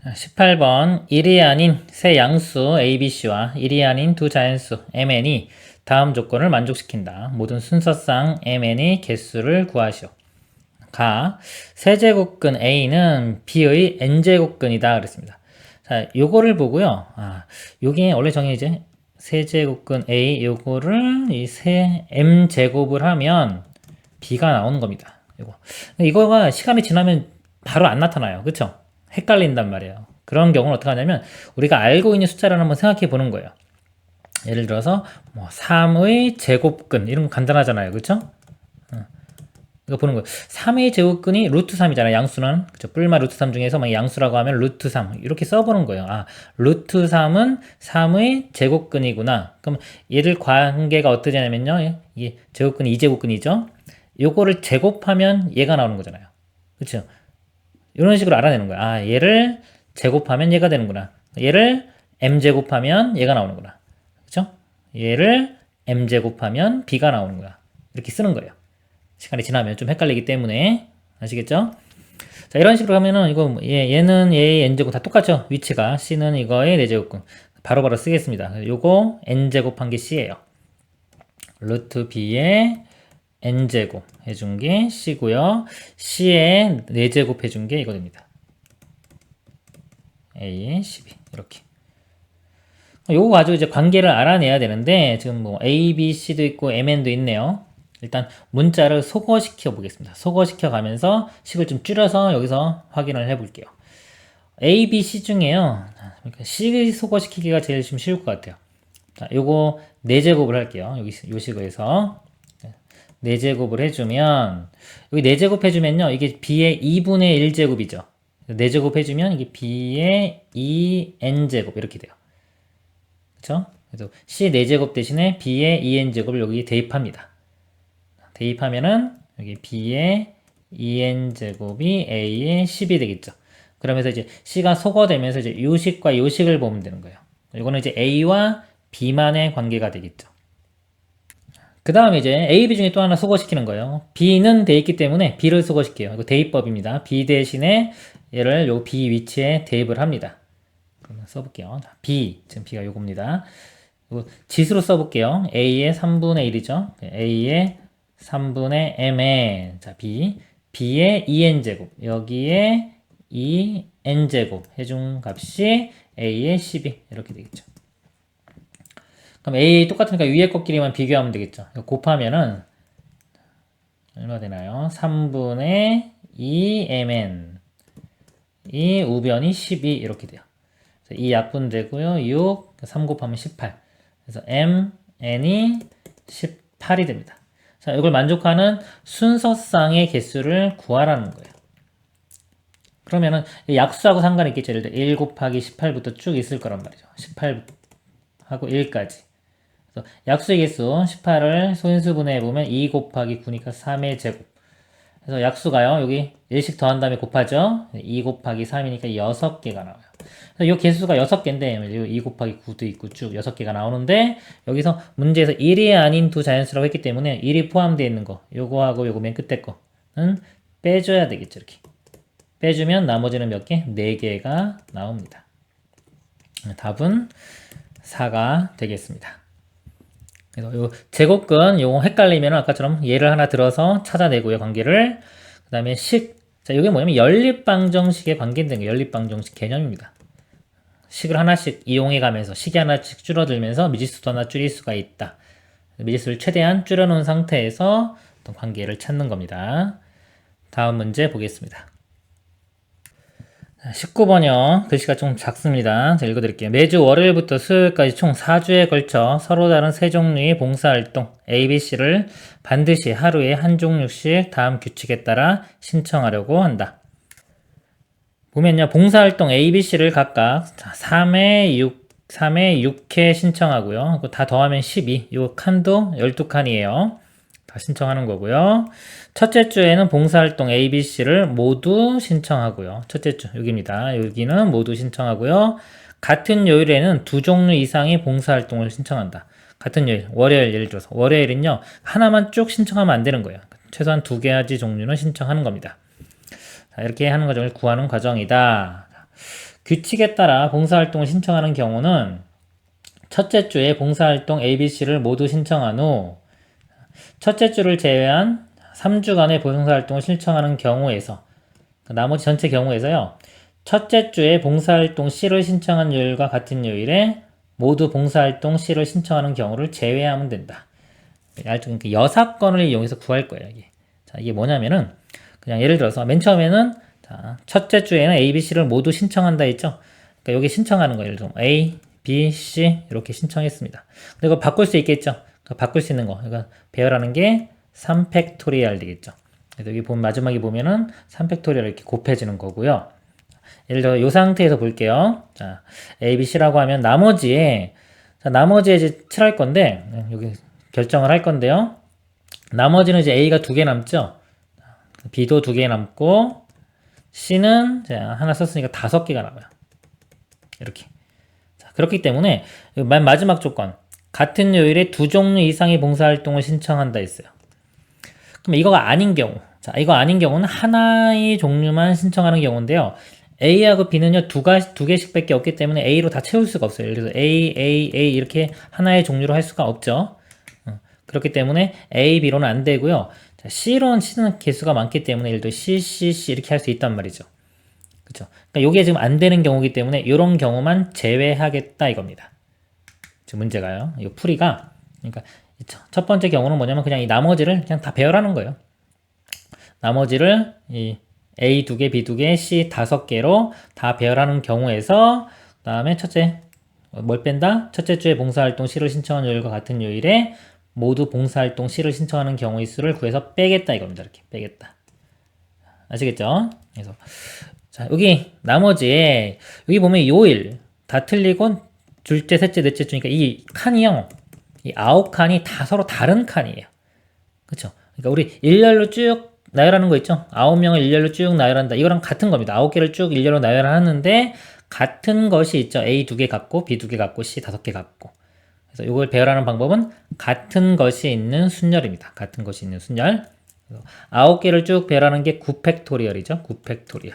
18번 1이 아닌 세 양수 ABC와 1이 아닌 두 자연수 MN이 다음 조건을 만족시킨다. 모든 순서상 MN의 개수를 구하시오. 세제곱근 A는 B의 N제곱근이다 그랬습니다. 자, 요거를 보고요. 요게 원래 정의 이제 세제곱근 A 요거를 이 세 M제곱을 하면 B가 나오는 겁니다. 이거가 시간이 지나면 바로 안 나타나요. 그쵸? 헷갈린단 말이에요. 그런 경우는 어떻게 하냐면 우리가 알고 있는 숫자를 한번 생각해 보는 거예요. 예를 들어서 뭐 3의 제곱근 이런 거 간단하잖아요. 그쵸? 이거 보는 거예요. 3의 제곱근이 루트 3이잖아요. 양수는. 그쵸? 뿔마 루트 3 중에서 막 양수라고 하면 루트 3. 이렇게 써보는 거예요. 루트 3은 3의 제곱근이구나. 그럼 얘들 관계가 어떠냐면요. 이게 제곱근이 2제곱근이죠. 요거를 제곱하면 얘가 나오는 거잖아요. 그쵸? 이런 식으로 알아내는 거야. 얘를 제곱하면 얘가 되는구나. 얘를 m제곱하면 얘가 나오는구나. 그쵸? 얘를 m제곱하면 b가 나오는구나. 이렇게 쓰는 거예요. 시간이 지나면 좀 헷갈리기 때문에. 아시겠죠? 자, 이런 식으로 하면은 이거 얘는 얘의 n제곱 다 똑같죠? 위치가 c는 이거의 4제곱근. 바로바로 쓰겠습니다. 요거 n제곱한 게 c예요. 루트 b의 n제곱 해준 게 C고요. C에 4제곱 해준 게 이거 됩니다. A에 12 이렇게. 요거 가지고 이제 관계를 알아내야 되는데 지금 뭐 A, B, C도 있고 MN도 있네요. 일단 문자를 소거시켜 보겠습니다. 소거시켜 가면서 식을 좀 줄여서 여기서 확인을 해 볼게요. A, B, C 중에요. C 소거시키기가 제일 좀 쉬울 것 같아요. 자, 요거 4제곱을 할게요. 여기 요 식에서 4제곱을 해주면 여기 4제곱 해주면요. 이게 B의 2분의 1제곱이죠. 4제곱 해주면 이게 B의 2n제곱 이렇게 돼요. 그쵸? 그래서 C 4제곱 대신에 B의 2n제곱을 여기 대입합니다. 대입하면은 여기 B의 2n제곱이 A의 10이 되겠죠. 그러면서 이제 C가 소거되면서 이제 요식과 요식을 보면 되는 거예요. 이거는 이제 A와 B만의 관계가 되겠죠. 그 다음에 이제 A, B 중에 또 하나 소거시키는 거예요. B는 돼 있기 때문에 B를 소거시켜요. 이거 대입법입니다. B 대신에 얘를 요 B 위치에 대입을 합니다. 그러면 써볼게요. B, 지금 B가 요겁니다. 지수로 써볼게요. A의 3분의 1이죠. A의 3분의 mn. 자, B. B의 2n제곱. 여기에 2n제곱 해준 값이 A의 12. 이렇게 되겠죠. 그럼 A 똑같으니까 위에 것끼리만 비교하면 되겠죠. 곱하면은 얼마 되나요? 3분의 2mn 이 우변이 12 이렇게 돼요. 이 약분 되고요. 6, 3 곱하면 18. 그래서 mn이 18이 됩니다. 자, 이걸 만족하는 순서쌍의 개수를 구하라는 거예요. 그러면은 약수하고 상관이 있겠죠. 예를 들어 1 곱하기 18부터 쭉 있을 거란 말이죠. 18하고 1까지. 그래서 약수의 개수 18을 소인수분해 해보면 2 곱하기 9니까 3의 제곱. 그래서 약수가요. 여기 1씩 더한 다음에 곱하죠. 2 곱하기 3이니까 6개가 나와요. 그래서 이 개수가 6개인데 2 곱하기 9도 있고 쭉 6개가 나오는데 여기서 문제에서 1이 아닌 두 자연수라고 했기 때문에 1이 포함되어 있는 거 요거하고 요거 맨 끝에 거는 빼줘야 되겠죠. 이렇게 빼주면 나머지는 몇 개? 4개가 나옵니다. 답은 4가 되겠습니다. 그래서 요 제곱근 요거 헷갈리면 아까처럼 얘를 하나 들어서 찾아내고요. 관계를. 그 다음에 식. 자, 이게 뭐냐면 연립방정식의 관계인 게 연립방정식 개념입니다. 식을 하나씩 이용해 가면서 식이 하나씩 줄어들면서 미지수도 하나 줄일 수가 있다. 미지수를 최대한 줄여놓은 상태에서 어떤 관계를 찾는 겁니다. 다음 문제 보겠습니다. 19번이요. 글씨가 좀 작습니다. 자, 읽어드릴게요. 매주 월요일부터 수요일까지 총 4주에 걸쳐 서로 다른 세 종류의 봉사활동 ABC를 반드시 하루에 한 종류씩 다음 규칙에 따라 신청하려고 한다. 보면요. 봉사활동 ABC를 각각 3회 6회 신청하고요. 다 더하면 12. 이 칸도 12칸이에요. 다 신청하는 거고요. 첫째 주에는 봉사활동 ABC를 모두 신청하고요. 첫째 주 여기입니다. 여기는 모두 신청하고요. 같은 요일에는 2종류 이상의 봉사활동을 신청한다. 같은 요일, 월요일 예를 들어서 월요일은요. 하나만 쭉 신청하면 안 되는 거예요. 최소한 2가지 종류는 신청하는 겁니다. 자, 이렇게 하는 과정을 구하는 과정이다. 규칙에 따라 봉사활동을 신청하는 경우는 첫째 주에 봉사활동 ABC를 모두 신청한 후 첫째 주를 제외한 3주간의 봉사활동을 신청하는 경우에서 나머지 전체 경우에서요. 첫째 주에 봉사활동 C를 신청한 요일과 같은 요일에 모두 봉사활동 C를 신청하는 경우를 제외하면 된다. 그러니까 여사건을 이용해서 구할 거예요. 이게. 자, 이게 뭐냐면은 그냥 예를 들어서 맨 처음에는 자, 첫째 주에는 A, B, C를 모두 신청한다 했죠. 그러니까 여기 신청하는 거예요. 예를 들어 A, B, C 이렇게 신청했습니다. 근데 이거 바꿀 수 있겠죠. 바꿀 수 있는 거. 그러니까 배열하는 게 3팩토리얼 되겠죠. 그래서 여기 보면 마지막에 보면은 3팩토리얼 이렇게 곱해지는 거고요. 예를 들어 이 상태에서 볼게요. 자, A, B, C라고 하면 나머지에 이제 칠할 건데 여기 결정을 할 건데요. 나머지는 이제 A가 2개 남죠. B도 2개 남고 C는 하나 썼으니까 5개가 남아요. 이렇게. 자, 그렇기 때문에 맨 마지막 조건 같은 요일에 2종류 이상의 봉사활동을 신청한다 했어요. 그럼 이거가 아닌 경우, 자, 이거 아닌 경우는 하나의 종류만 신청하는 경우인데요. A하고 B는요, 2개씩 밖에 없기 때문에 A로 다 채울 수가 없어요. 예를 들어서 A 이렇게 하나의 종류로 할 수가 없죠. 그렇기 때문에 A, B로는 안 되고요. 자, C로는 C는 개수가 많기 때문에 예를 들어 C, C, C 이렇게 할 수 있단 말이죠. 그쵸? 그러니까 요게 지금 안 되는 경우이기 때문에 이런 경우만 제외하겠다 이겁니다. 지금 문제가요. 이 풀이가 그러니까 첫 번째 경우는 뭐냐면 그냥 이 나머지를 그냥 다 배열하는 거예요. 나머지를 이 A 2개, B 2개, C 5개로 다 배열하는 경우에서 그 다음에 첫째 뭘 뺀다? 첫째 주에 봉사활동 C를 신청한 요일과 같은 요일에 모두 봉사활동 C를 신청하는 경우의 수를 구해서 빼겠다 이겁니다. 이렇게 빼겠다. 아시겠죠? 그래서 자 여기 나머지에 여기 보면 요일 다 틀리고 둘째, 셋째, 넷째 주니까 이 칸이요. 이 9칸이 다 서로 다른 칸이에요. 그쵸? 그러니까 우리 일렬로 쭉 나열하는 거 있죠? 9명을 일렬로 쭉 나열한다. 이거랑 같은 겁니다. 9개를 쭉 일렬로 나열하는데 같은 것이 있죠. A 2개 갖고 B 2개 갖고 C 5개 갖고. 그래서 이걸 배열하는 방법은 같은 것이 있는 순열입니다. 같은 것이 있는 순열. 9개를 쭉 배열하는 게 9팩토리얼이죠. 9팩토리얼.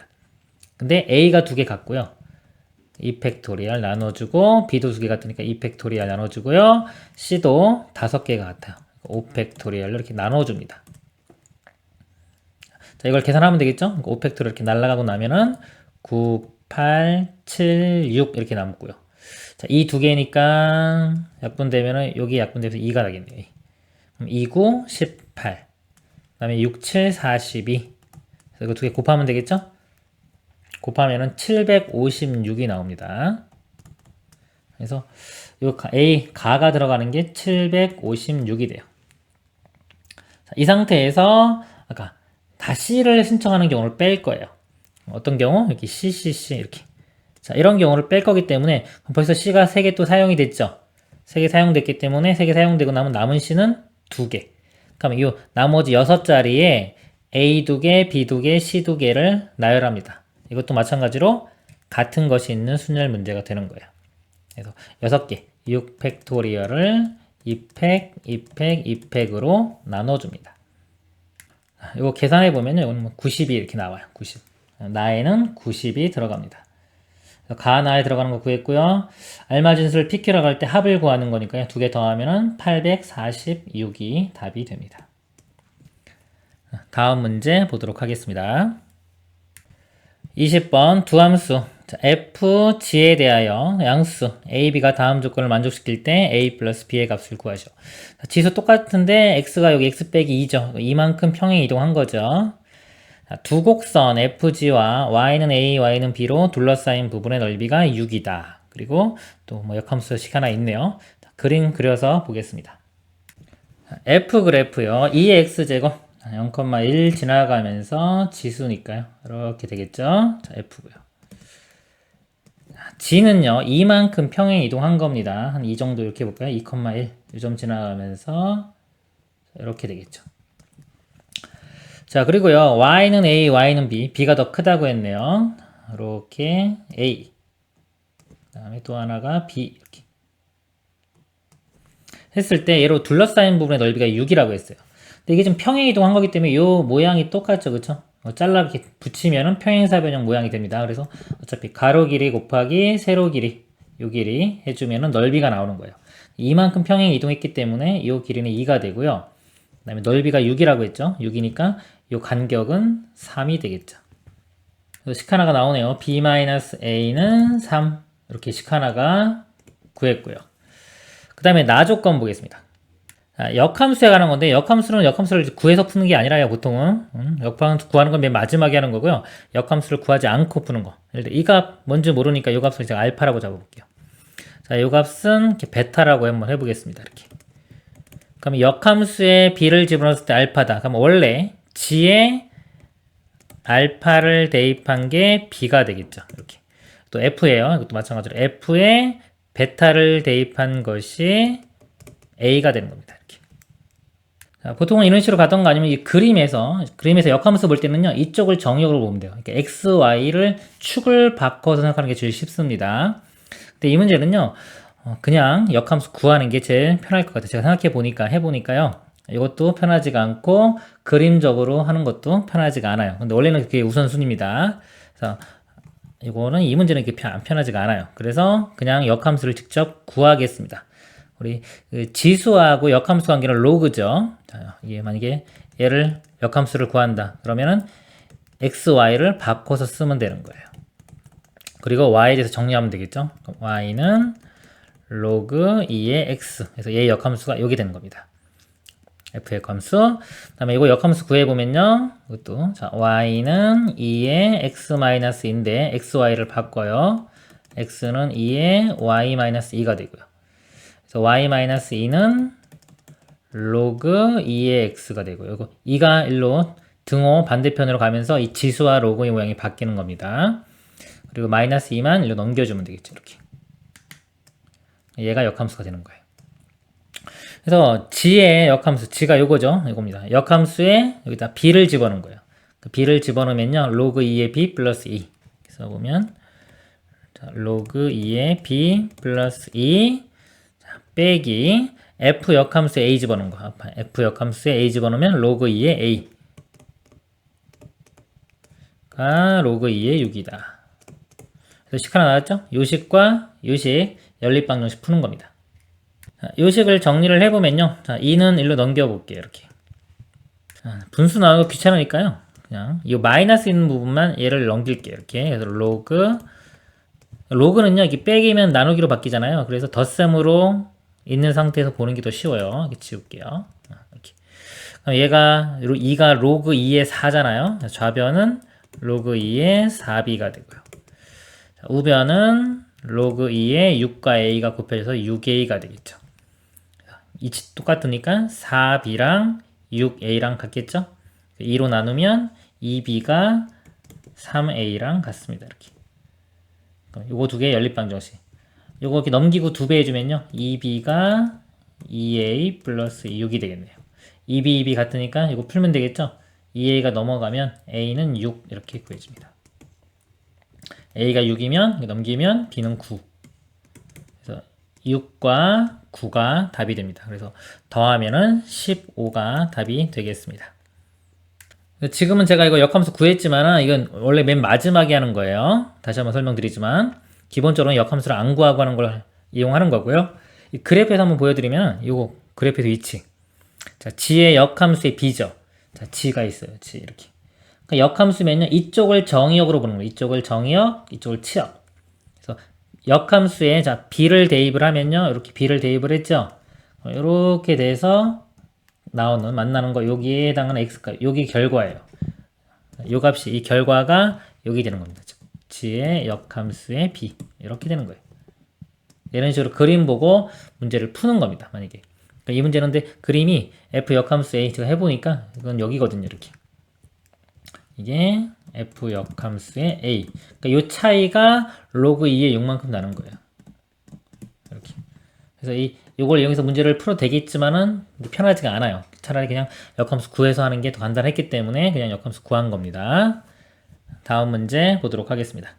근데 A가 2개 같고요. 2팩토리얼 나눠주고 B도 2개 같으니까 2팩토리얼 나눠주고요. C도 5개가 같아요. 5팩토리얼로 이렇게 나눠줍니다. 자, 이걸 계산하면 되겠죠? 5팩토리얼 이렇게 날아가고 나면은 9, 8, 7, 6 이렇게 남고요. 자, 이 2개니까 약분되면은 여기 약분돼서 2가 나겠네요. 그럼 2, 9, 18. 그 다음에 6, 7, 42. 그래서 이거 2개 곱하면 되겠죠? 곱하면은 756이 나옵니다. 그래서 요 A 가가 들어가는 게 756이 돼요. 자, 이 상태에서 아까 다 C를 신청하는 경우를 뺄 거예요. 어떤 경우? 여기 CCC 이렇게. 자, 이런 경우를 뺄 거기 때문에 벌써 C가 3개 또 사용이 됐죠. 3개 사용됐기 때문에 3개 사용되고 나면 남은 C는 2개. 그러면 이 나머지 6자리에 A 2개, B 2개, C 2개를 나열합니다. 이것도 마찬가지로 같은 것이 있는 순열 문제가 되는 거예요. 그래서 6개, 6팩토리얼을 2팩, 2팩, 2팩으로 나눠줍니다. 이거 계산해 보면요. 이거는 90이 이렇게 나와요. 90. 나에는 90이 들어갑니다. 가나에 들어가는 거 구했고요. 알맞은수를 PQ라고 할 때 합을 구하는 거니까요. 2개 더하면은 846이 답이 됩니다. 다음 문제 보도록 하겠습니다. 20번 두 함수 f, g에 대하여 양수 a, b가 다음 조건을 만족시킬 때 a 플러스 b의 값을 구하죠. 지수 똑같은데 x가 여기 x 빼기 2죠. 이만큼 평행 이동한 거죠. 두 곡선 FG와 y는 A, y는 B로 둘러싸인 부분의 넓이가 6이다. 그리고 또 뭐 역함수식 하나 있네요. 그림 그려서 보겠습니다. F 그래프요. 2x제곱 0,1 지나가면서 지수니까요. 이렇게 되겠죠. 자, F고요. G는요. 이만큼 평행 이동한 겁니다. 한 이 정도 이렇게 볼까요? 2,1 이 점 지나가면서 이렇게 되겠죠. 자, 그리고요. y는 A, y는 B. B가 더 크다고 했네요. 이렇게 A. 그 다음에 또 하나가 B. 이렇게. 했을 때 얘로 둘러싸인 부분의 넓이가 6이라고 했어요. 근데 이게 좀 평행 이동한 거기 때문에 이 모양이 똑같죠. 그쵸? 잘라 이렇게 붙이면은 평행사변형 모양이 됩니다. 그래서 어차피 가로 길이 곱하기 세로 길이, 요 길이 해주면은 넓이가 나오는 거예요. 이만큼 평행 이동했기 때문에 이 길이는 2가 되고요. 그 다음에 넓이가 6이라고 했죠. 6이니까 이 간격은 3이 되겠죠. 그래서 식 하나가 나오네요. b-a는 3 이렇게 식 하나가 구했고요. 그 다음에 나 조건 보겠습니다. 역함수에 관한 건데 역함수는 역함수를 구해서 푸는 게 아니라요. 보통은 역함수 구하는 건 맨 마지막에 하는 거고요. 역함수를 구하지 않고 푸는 거. 이 값 뭔지 모르니까 이 값을 제가 알파라고 잡아볼게요. 자, 이 값은 이렇게 베타라고 한번 해보겠습니다. 이렇게. 그럼 역함수에 b를 집어넣었을 때 알파다. 그럼 원래 g에 알파를 대입한 게 b가 되겠죠. 이렇게. 또 f예요. 이것도 마찬가지로 f에 베타를 대입한 것이 a가 되는 겁니다. 이렇게. 자, 보통은 이런 식으로 가던가 아니면 이 그림에서 역함수 볼 때는요. 이쪽을 정역으로 보면 돼요. 그러니까 x, y를 축을 바꿔서 생각하는 게 제일 쉽습니다. 근데 이 문제는요. 그냥 역함수 구하는 게 제일 편할 것 같아요. 제가 생각해 보니까 해보니까요. 이것도 편하지가 않고 그림적으로 하는 것도 편하지가 않아요. 근데 원래는 그게 우선순위입니다. 그래서 이거는 이 문제는 이렇게 편하지가 않아요. 그래서 그냥 역함수를 직접 구하겠습니다. 우리 그 지수하고 역함수 관계는 로그죠. 자, 이게 만약에 얘를 역함수를 구한다. 그러면은 x, y를 바꿔서 쓰면 되는 거예요. 그리고 y에 대해서 정리하면 되겠죠. y는 로그 2의 x. 그래서 얘 역함수가 여기 되는 겁니다. f 역함수. 그 다음에 이거 역함수 구해보면요. 이것도. 자, y는 2의 x-인데 xy를 바꿔요. x는 2의 y-2가 되고요. 그래서 y-2는 로그 2의 x가 되고요. 이거 2가 1로 등호 반대편으로 가면서 이 지수와 로그의 모양이 바뀌는 겁니다. 그리고 마이너스 2만 1로 넘겨주면 되겠죠. 이렇게. 얘가 역함수가 되는 거예요. 그래서 g의 역함수, g가 요거죠. 이겁니다. 역함수에 여기다 b를 집어넣은 거예요. b를 집어넣으면요. 로그 2의 b 플러스 2. 그래서 보면 자, 로그 2의 b 플러스 2 자, 빼기 f 역함수에 a 집어넣은 거. f 역함수에 a 집어넣으면 로그 2의 a가 로그 2의 6이다. 그래서 식 하나 나왔죠? 요식과 요식, 연립방정식 푸는 겁니다. 자, 요식을 정리를 해보면요. 자, 2는 1로 넘겨볼게요. 이렇게. 자, 분수 나오고 귀찮으니까요. 그냥 이 마이너스 있는 부분만 얘를 넘길게요. 이렇게. 그래서 로그는요. 이게 빼기면 나누기로 바뀌잖아요. 그래서 덧셈으로 있는 상태에서 보는 게 더 쉬워요. 이렇게 지울게요. 이렇게. 그럼 얘가 2가 로그 2의 4잖아요. 좌변은 로그 2의 4b가 되고요. 자, 우변은 로그 2의 6과 a가 곱해져서 6a가 되겠죠. 이치 똑같으니까 4b랑 6a랑 같겠죠? 2로 나누면 2b가 3a랑 같습니다. 이렇게. 요거 두 개 연립방정식. 요거 이렇게 넘기고 2배 해주면요. 2b가 2a 플러스 6이 되겠네요. 2b, 2b 같으니까 이거 풀면 되겠죠? 2a가 넘어가면 a는 6 이렇게 구해집니다. a가 6이면 넘기면 b는 9. 그래서 6과 9가 답이 됩니다. 그래서 더하면은 15가 답이 되겠습니다. 지금은 제가 이거 역함수 구했지만 이건 원래 맨 마지막에 하는 거예요. 다시 한번 설명드리지만 기본적으로 역함수를 안 구하고 하는 걸 이용하는 거고요. 이 그래프에서 한번 보여드리면 이거 그래프에서 위치. 자, g의 역함수의 b죠. 자, g가 있어요. g 이렇게. 그러니까 역함수면요. 이쪽을 정의역으로 보는 거예요. 이쪽을 정의역, 이쪽을 치역. 그래서 역함수에 자 b를 대입을 하면요. 이렇게 b를 대입을 했죠. 이렇게 돼서 만나는 거 여기에 해당하는 x값. 여기 결과예요. 요 값이 이 결과가 여기 되는 겁니다. g의 역함수의 b 이렇게 되는 거예요. 이런 식으로 그림 보고 문제를 푸는 겁니다. 만약에 그러니까 이 문제는 근데 그림이 f 역함수 a 제가 해보니까 이건 여기거든요. 이렇게 이게 f 역함수의 a. 그러니까 요 차이가 로그 2의 6만큼 나는 거예요. 이렇게. 그래서 요걸 이용해서 문제를 풀어도 되겠지만은 편하지가 않아요. 차라리 그냥 역함수 구해서 하는 게 더 간단했기 때문에 그냥 역함수 구한 겁니다. 다음 문제 보도록 하겠습니다.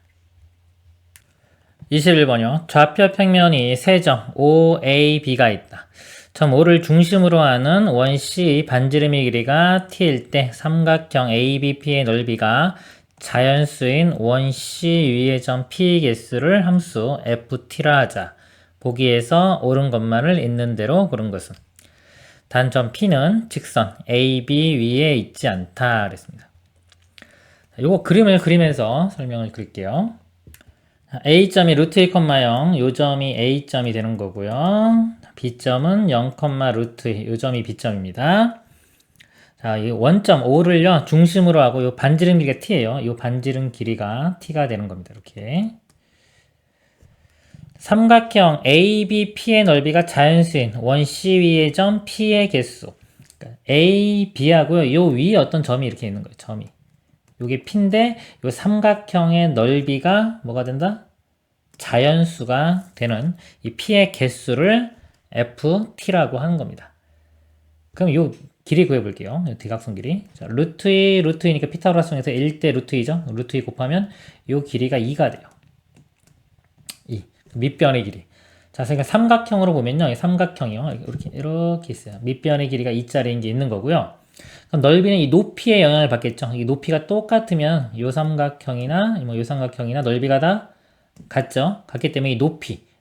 21번이요. 좌표 평면이 세점 OAB가 있다. 점 O를 중심으로 하는 원 C의 반지름의 길이가 T일 때 삼각형 ABP의 넓이가 자연수인 원 C 위의 점 P의 개수를 함수 FT라 하자. 보기에서 옳은 것만을 있는 대로 고른 것은 단점 P는 직선 AB 위에 있지 않다 그랬습니다. 요거 그림을 그리면서 설명을 드릴게요. A점이 루트 1, 0, 요 점이 A점이 되는 거고요. B점은 0, 루트 2, 요 점이 B점입니다. 자, 이 원점 O를요, 중심으로 하고 요 반지름 길이가 T예요. 요 반지름 길이가 T가 되는 겁니다. 이렇게. 삼각형 ABP의 넓이가 자연수인 원 C 위의 점 P의 개수. 그러니까 A, B하고요, 요 위에 어떤 점이 이렇게 있는 거예요. 점이. 요게 P인데 요 삼각형의 넓이가 뭐가 된다? 자연수가 되는 이 P의 개수를 FT라고 하는 겁니다. 그럼 요 길이 구해볼게요. 대각선 길이. 자, 루트 2, 루트 2니까 피타고라스에서 1대 루트 2죠. 루트 2 곱하면 요 길이가 2가 돼요. 2. 밑변의 길이. 자, 그러니까 삼각형으로 보면요. 삼각형이요. 이렇게 있어요. 밑변의 길이가 2짜리인 게 있는 거고요. 그럼 넓이는 이 높이에 영향을 받겠죠. 이 높이가 똑같으면 요 삼각형이나 요 삼각형이나 넓이가 다 같죠. 같기 때문에 이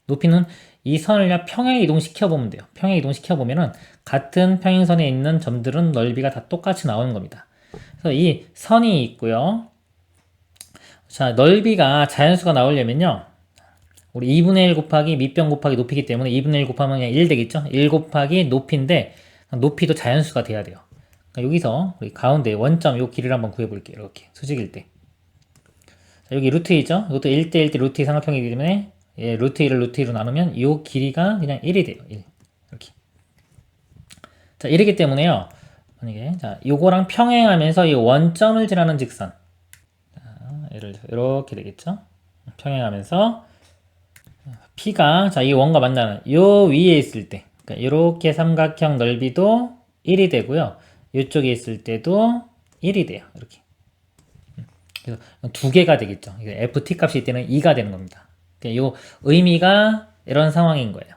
높이는 이 선을 평행에 이동시켜 보면 돼요. 평행에 이동시켜 보면은 같은 평행선에 있는 점들은 넓이가 다 똑같이 나오는 겁니다. 그래서 이 선이 있고요. 자, 넓이가 자연수가 나오려면요. 우리 2분의 1 곱하기 밑변 곱하기 높이기 때문에 2분의 1 곱하면 그냥 1 되겠죠? 1 곱하기 높이인데 높이도 자연수가 돼야 돼요. 그러니까 여기서 우리 가운데 원점 요 길이를 한번 구해볼게요. 이렇게 수직일 때. 자, 여기 루트 2죠? 이것도 1대 1대 루트 2 삼각형이기 때문에 예, 루트 1을 루트 2로 나누면 이 길이가 그냥 1이 돼요. 1. 이렇게. 자, 1이기 때문에요. 만약에 자, 요거랑 평행하면서 이 원점을 지나는 직선. 자, 예를 들어 이렇게 되겠죠? 평행하면서 P가 자, 이 원과 만나는 요 위에 있을 때 그러니까 이렇게 삼각형 넓이도 1이 되고요. 이쪽에 있을 때도 1이 돼요. 이렇게. 그래서 두 개가 되겠죠. FT 값이 이때는 2가 되는 겁니다. 그러니까 요 의미가 이런 상황인 거예요.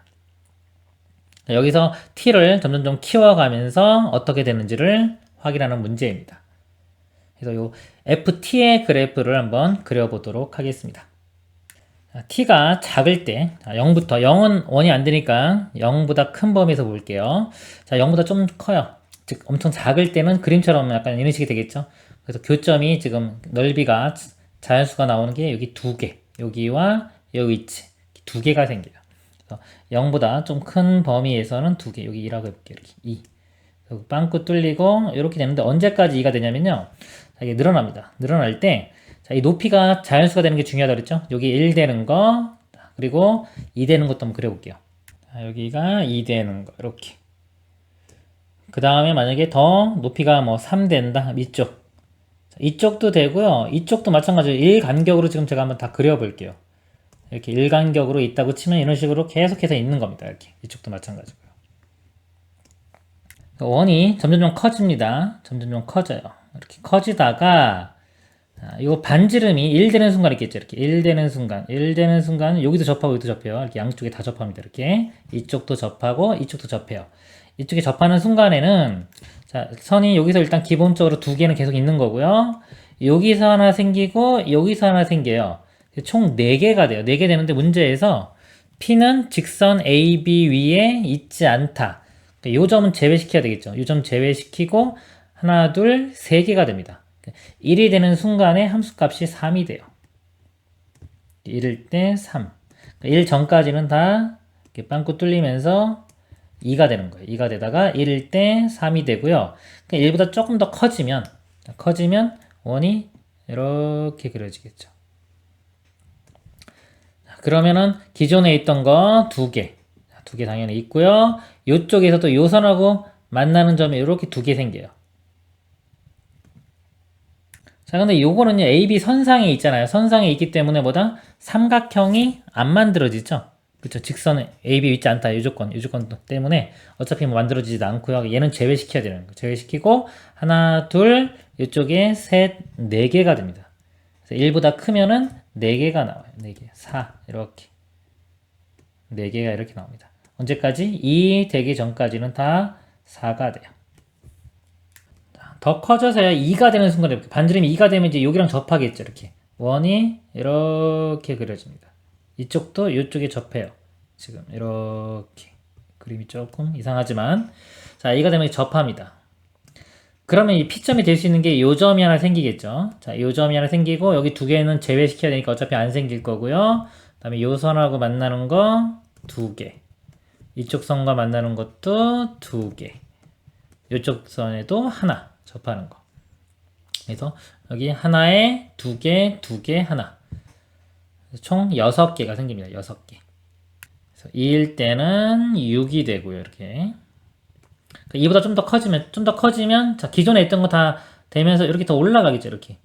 여기서 t를 점점 좀 키워가면서 어떻게 되는지를 확인하는 문제입니다. 그래서 요 ft의 그래프를 한번 그려보도록 하겠습니다. t가 작을 때 0부터 0은 1이 안 되니까 0보다 큰 범위에서 볼게요. 자, 0보다 좀 커요. 즉 엄청 작을 때는 그림처럼 약간 이런 식이 되겠죠. 그래서 교점이 지금 넓이가 자연수가 나오는 게 여기 두 개, 여기와 여기 위치 두 개가 생겨요. 그래서 0보다 좀 큰 범위에서는 두 개, 여기 2라고 해볼게요. 이렇게 2. 빵꾸 뚫리고 이렇게 되는데 언제까지 2가 되냐면요. 이게 늘어납니다. 늘어날 때 자, 이 높이가 자연수가 되는 게 중요하다 그랬죠? 여기 1 되는 거, 그리고 2 되는 것도 한번 그려볼게요. 자, 여기가 2 되는 거, 이렇게. 그 다음에 만약에 더 높이가 뭐 3 된다, 이쪽. 자, 이쪽도 되고요. 이쪽도 마찬가지로 1 간격으로 지금 제가 한번 다 그려볼게요. 이렇게 1 간격으로 있다고 치면 이런 식으로 계속해서 있는 겁니다. 이렇게. 이쪽도 마찬가지고요. 원이 점점 커집니다. 점점 커져요. 이렇게 커지다가 이거 반지름이 1 되는 순간 있겠죠. 이렇게 1 되는 순간, 1 되는 순간 여기도 접하고 여기도 접해요. 이렇게 양쪽에 다 접합니다. 이렇게 이쪽도 접하고 이쪽도 접해요. 이쪽에 접하는 순간에는 자, 선이 여기서 일단 기본적으로 두 개는 계속 있는 거고요. 여기서 하나 생기고 여기서 하나 생겨요. 총 4개가 돼요. 4개 되는데 문제에서 P는 직선 AB 위에 있지 않다. 이 점은 제외시켜야 되겠죠. 이 점 제외시키고 하나, 둘, 3개가 됩니다. 1이 되는 순간에 함수값이 3이 돼요. 1일 때 3. 1 전까지는 다 이렇게 빵꾸 뚫리면서 2가 되는 거예요. 2가 되다가 1일 때 3이 되고요. 1보다 조금 더 커지면 원이 이렇게 그려지겠죠. 그러면은 기존에 있던 거 2개. 2개 당연히 있고요. 이쪽에서도 요 선하고 만나는 점이 이렇게 2개 생겨요. 자, 근데 요거는요, AB 선상에 있잖아요. 선상에 있기 때문에 뭐다? 삼각형이 안 만들어지죠? 그쵸. 직선은 AB 있지 않다. 이 조건 때문에 어차피 뭐 만들어지지도 않고요. 얘는 제외시켜야 되는 거예요. 제외시키고, 하나, 둘, 이쪽에 셋, 4개가 됩니다. 그래서 1보다 크면은 4개가 나와요. 4개. 4. 이렇게. 4개가 이렇게 나옵니다. 언제까지? 2 되기 전까지는 다 4가 돼요. 더 커져서야 2가 되는 순간에 이렇게 반지름이 2가 되면 이제 여기랑 접하겠죠. 이렇게 원이 이렇게 그려집니다. 이쪽도 이쪽에 접해요. 지금 이렇게 그림이 조금 이상하지만 자 2가 되면 접합니다. 그러면 이 P점이 될 수 있는 게 요 점이 하나 생기겠죠. 자, 요 점이 하나 생기고 여기 2개는 제외시켜야 되니까 어차피 안 생길 거고요. 그 다음에 요 선하고 만나는 거 2개. 이쪽 선과 만나는 것도 2개. 이쪽 선에도 하나. 접하는 거. 그래서 여기 하나에 2개, 2개, 하나. 총 6개가 생깁니다. 6개. 그래서 2일 때는 6이 되고요. 이렇게. 이보다 좀 더 커지면, 자, 기존에 있던 거 다 되면서 이렇게 더 올라가겠죠. 이렇게.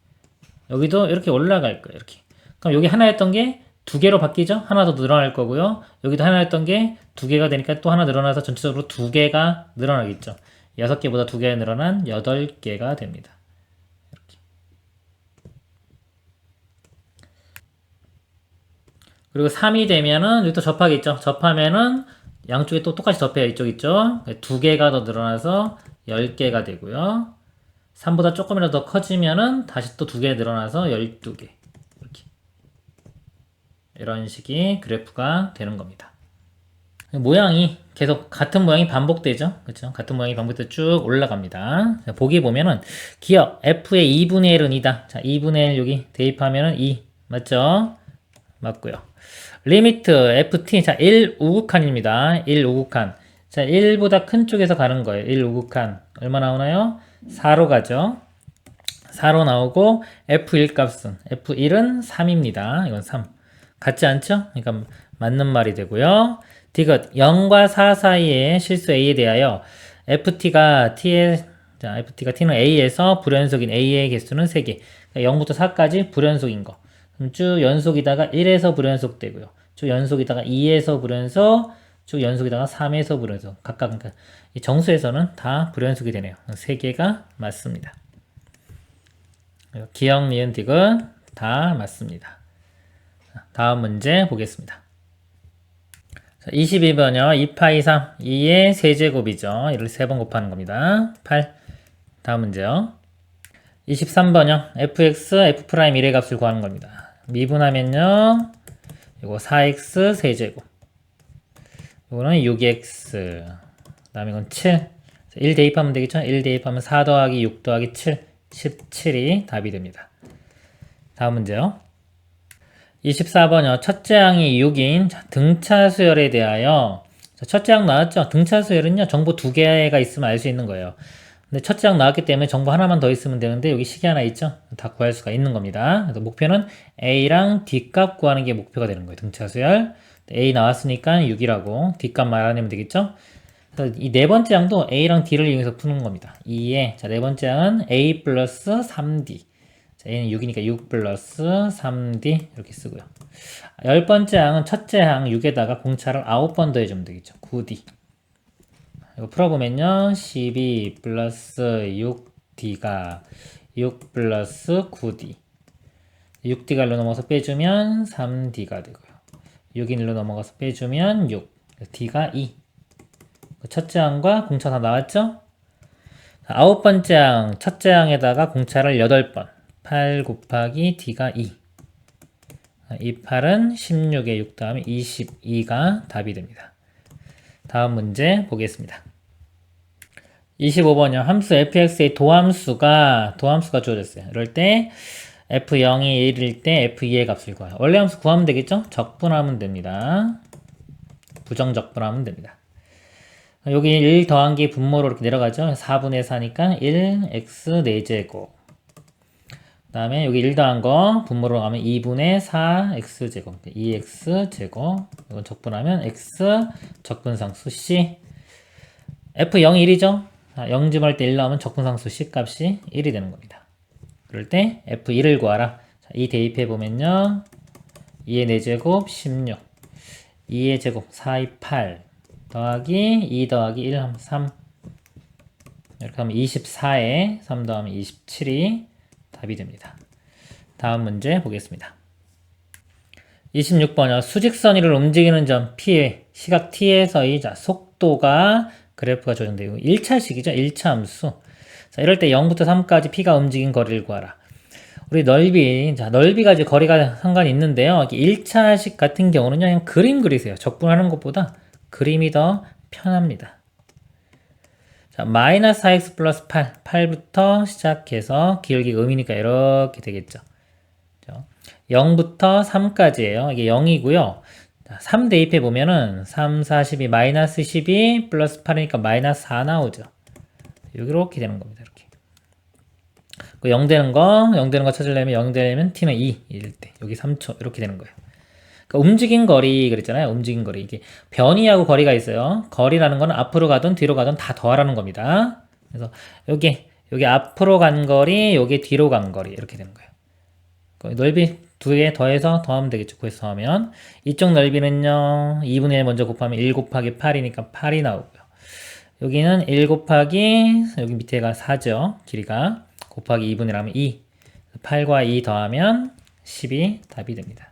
여기도 이렇게 올라갈 거예요. 이렇게. 그럼 여기 하나였던 게 2개로 바뀌죠? 하나 더 늘어날 거고요. 여기도 하나였던 게 2개가 되니까 또 하나 늘어나서 전체적으로 2개가 늘어나겠죠. 6개보다 2개 늘어난 8개가 됩니다. 이렇게. 그리고 3이 되면은 여기 또 접하겠죠. 접하면은 양쪽에 또 똑같이 접해요. 이쪽 있죠. 2개가 더 늘어나서 10개가 되고요. 3보다 조금이라도 더 커지면은 다시 또 2개 늘어나서 12개. 이렇게. 이런 식의 그래프가 되는 겁니다. 모양이 계속 같은 모양이 반복되죠. 그렇죠? 같은 모양이 반복돼서 쭉 올라갑니다. 자, 보기 보면은 기억 f의 2분의 1은 2다. 자, 2분의 1 여기 대입하면은 2 맞죠? 맞고요. 리미트 ft 자, 1 우극한입니다. 1 우극한. 자, 1보다 큰 쪽에서 가는 거예요. 1 우극한. 얼마 나오나요? 4로 가죠. 4로 나오고 f1 값은 f1은 3입니다. 이건 3. 같지 않죠? 그러니까 맞는 말이 되고요. 디귿 0과 4 사이의 실수 a에 대하여 ft가 t는 a에서 불연속인 a의 개수는 3개. 그러니까 0부터 4까지 불연속인 거. 그럼 쭉 연속이다가 1에서 불연속 되고요. 쭉 연속이다가 2에서 불연속, 쭉 연속이다가 3에서 불연속. 각각 그러니까 이 정수에서는 다 불연속이 되네요. 3개가 맞습니다. 기억, 니은, 디귿 다 맞습니다. 다음 문제 보겠습니다. 22번이요. 2파 3, 2의 세제곱이죠. 이를 3번 곱하는 겁니다. 8. 다음 문제요. 23번이요. fx, f'일의 값을 구하는 겁니다. 미분하면요. 이거 4x 세제곱. 이거는 6x. 그 다음에 이건 7. 1 대입하면 되겠죠? 1 대입하면 4 더하기 6 더하기 7. 17이 답이 됩니다. 다음 문제요. 24번이요. 첫째 항이 6인 등차 수열에 대하여 첫째 항 나왔죠? 등차 수열은요. 정보 2개가 있으면 알 수 있는 거예요. 근데 첫째 항 나왔기 때문에 정보 하나만 더 있으면 되는데 여기 식이 하나 있죠? 다 구할 수가 있는 겁니다. 그래서 목표는 A랑 D값 구하는 게 목표가 되는 거예요. 등차 수열. A 나왔으니까 6이라고 D값 말아내면 되겠죠? 그래서 이 네 번째 항도 A랑 D를 이용해서 푸는 겁니다. 2에 자, 네 번째 항은 A 플러스 3D. 자, A는 6이니까 6 플러스 3D 이렇게 쓰고요. 10번째 항은 첫째 항 6에다가 공차를 9번 더해주면 되겠죠. 9D. 이거 풀어보면요. 12 플러스 6D가 6 플러스 9D. 6D가 1로 넘어가서 빼주면 3D가 되고요. 6인 1로 넘어가서 빼주면 6. D가 2. 첫째 항과 공차 다 나왔죠? 9번째 항, 첫째 항에다가 공차를 8번. 8 곱하기 D가 2. 이 8은 16에 6 다음에 22가 답이 됩니다. 다음 문제 보겠습니다. 25번이요. 함수 fx의 도함수가 주어졌어요. 이럴 때 f0이 1일 때 f2의 값을 구해요. 원래 함수 구하면 되겠죠? 적분하면 됩니다. 부정적분하면 됩니다. 여기 1 더한 게 분모로 이렇게 내려가죠. 4분의 4니까 1x 4제곱. 그 다음에 여기 1 더한 거 분모로 가면 2분의 4x제곱. 2x제곱. 이건 적분하면 x 적분상수 c. f0이 1이죠. 0집할 때 1 나오면 적분상수 c 값이 1이 되는 겁니다. 그럴 때 f1을 구하라. 자, 2 대입해보면요. 2의 4제곱 16. 2의 제곱 4, 2, 8. 더하기 2 더하기 1 하면 3. 이렇게 하면 24에 3 더하면 27이 답이 됩니다. 다음 문제 보겠습니다. 26번이요. 수직선위를 움직이는 점 P의 시각 T에서의 속도가 그래프가 조정되고 1차식이죠. 1차 함수. 자, 이럴 때 0부터 3까지 P가 움직인 거리를 구하라. 우리 넓이가 이제 거리가 상관이 있는데요. 1차식 같은 경우는요. 그냥 그림 그리세요. 적분하는 것보다 그림이 더 편합니다. 자, 마이너스 4x 플러스 8. 8부터 시작해서 기울기가 음이니까 이렇게 되겠죠. 0부터 3까지예요. 이게 0이고요. 3 대입해 보면은 3, 4, 12, 마이너스 12 플러스 8이니까 마이너스 4 나오죠. 이렇게 되는 겁니다. 이렇게. 0 되는 거 찾으려면 0 되려면 t는 2일 때 여기 3초 이렇게 되는 거예요. 그러니까 움직인 거리 그랬잖아요. 움직인 거리. 이게 변이하고 거리가 있어요. 거리라는 거는 앞으로 가든 뒤로 가든 다 더하라는 겁니다. 그래서 여기 앞으로 간 거리, 여기 뒤로 간 거리 이렇게 되는 거예요. 넓이 2개 더해서 더하면 되겠죠. 구해서 더하면 이쪽 넓이는요. 2분의 1 먼저 곱하면 1 곱하기 8이니까 8이 나오고요. 여기는 1 곱하기 여기 밑에가 4죠. 길이가 곱하기 2분의 1 하면 2. 8과 2 더하면 10이 답이 됩니다.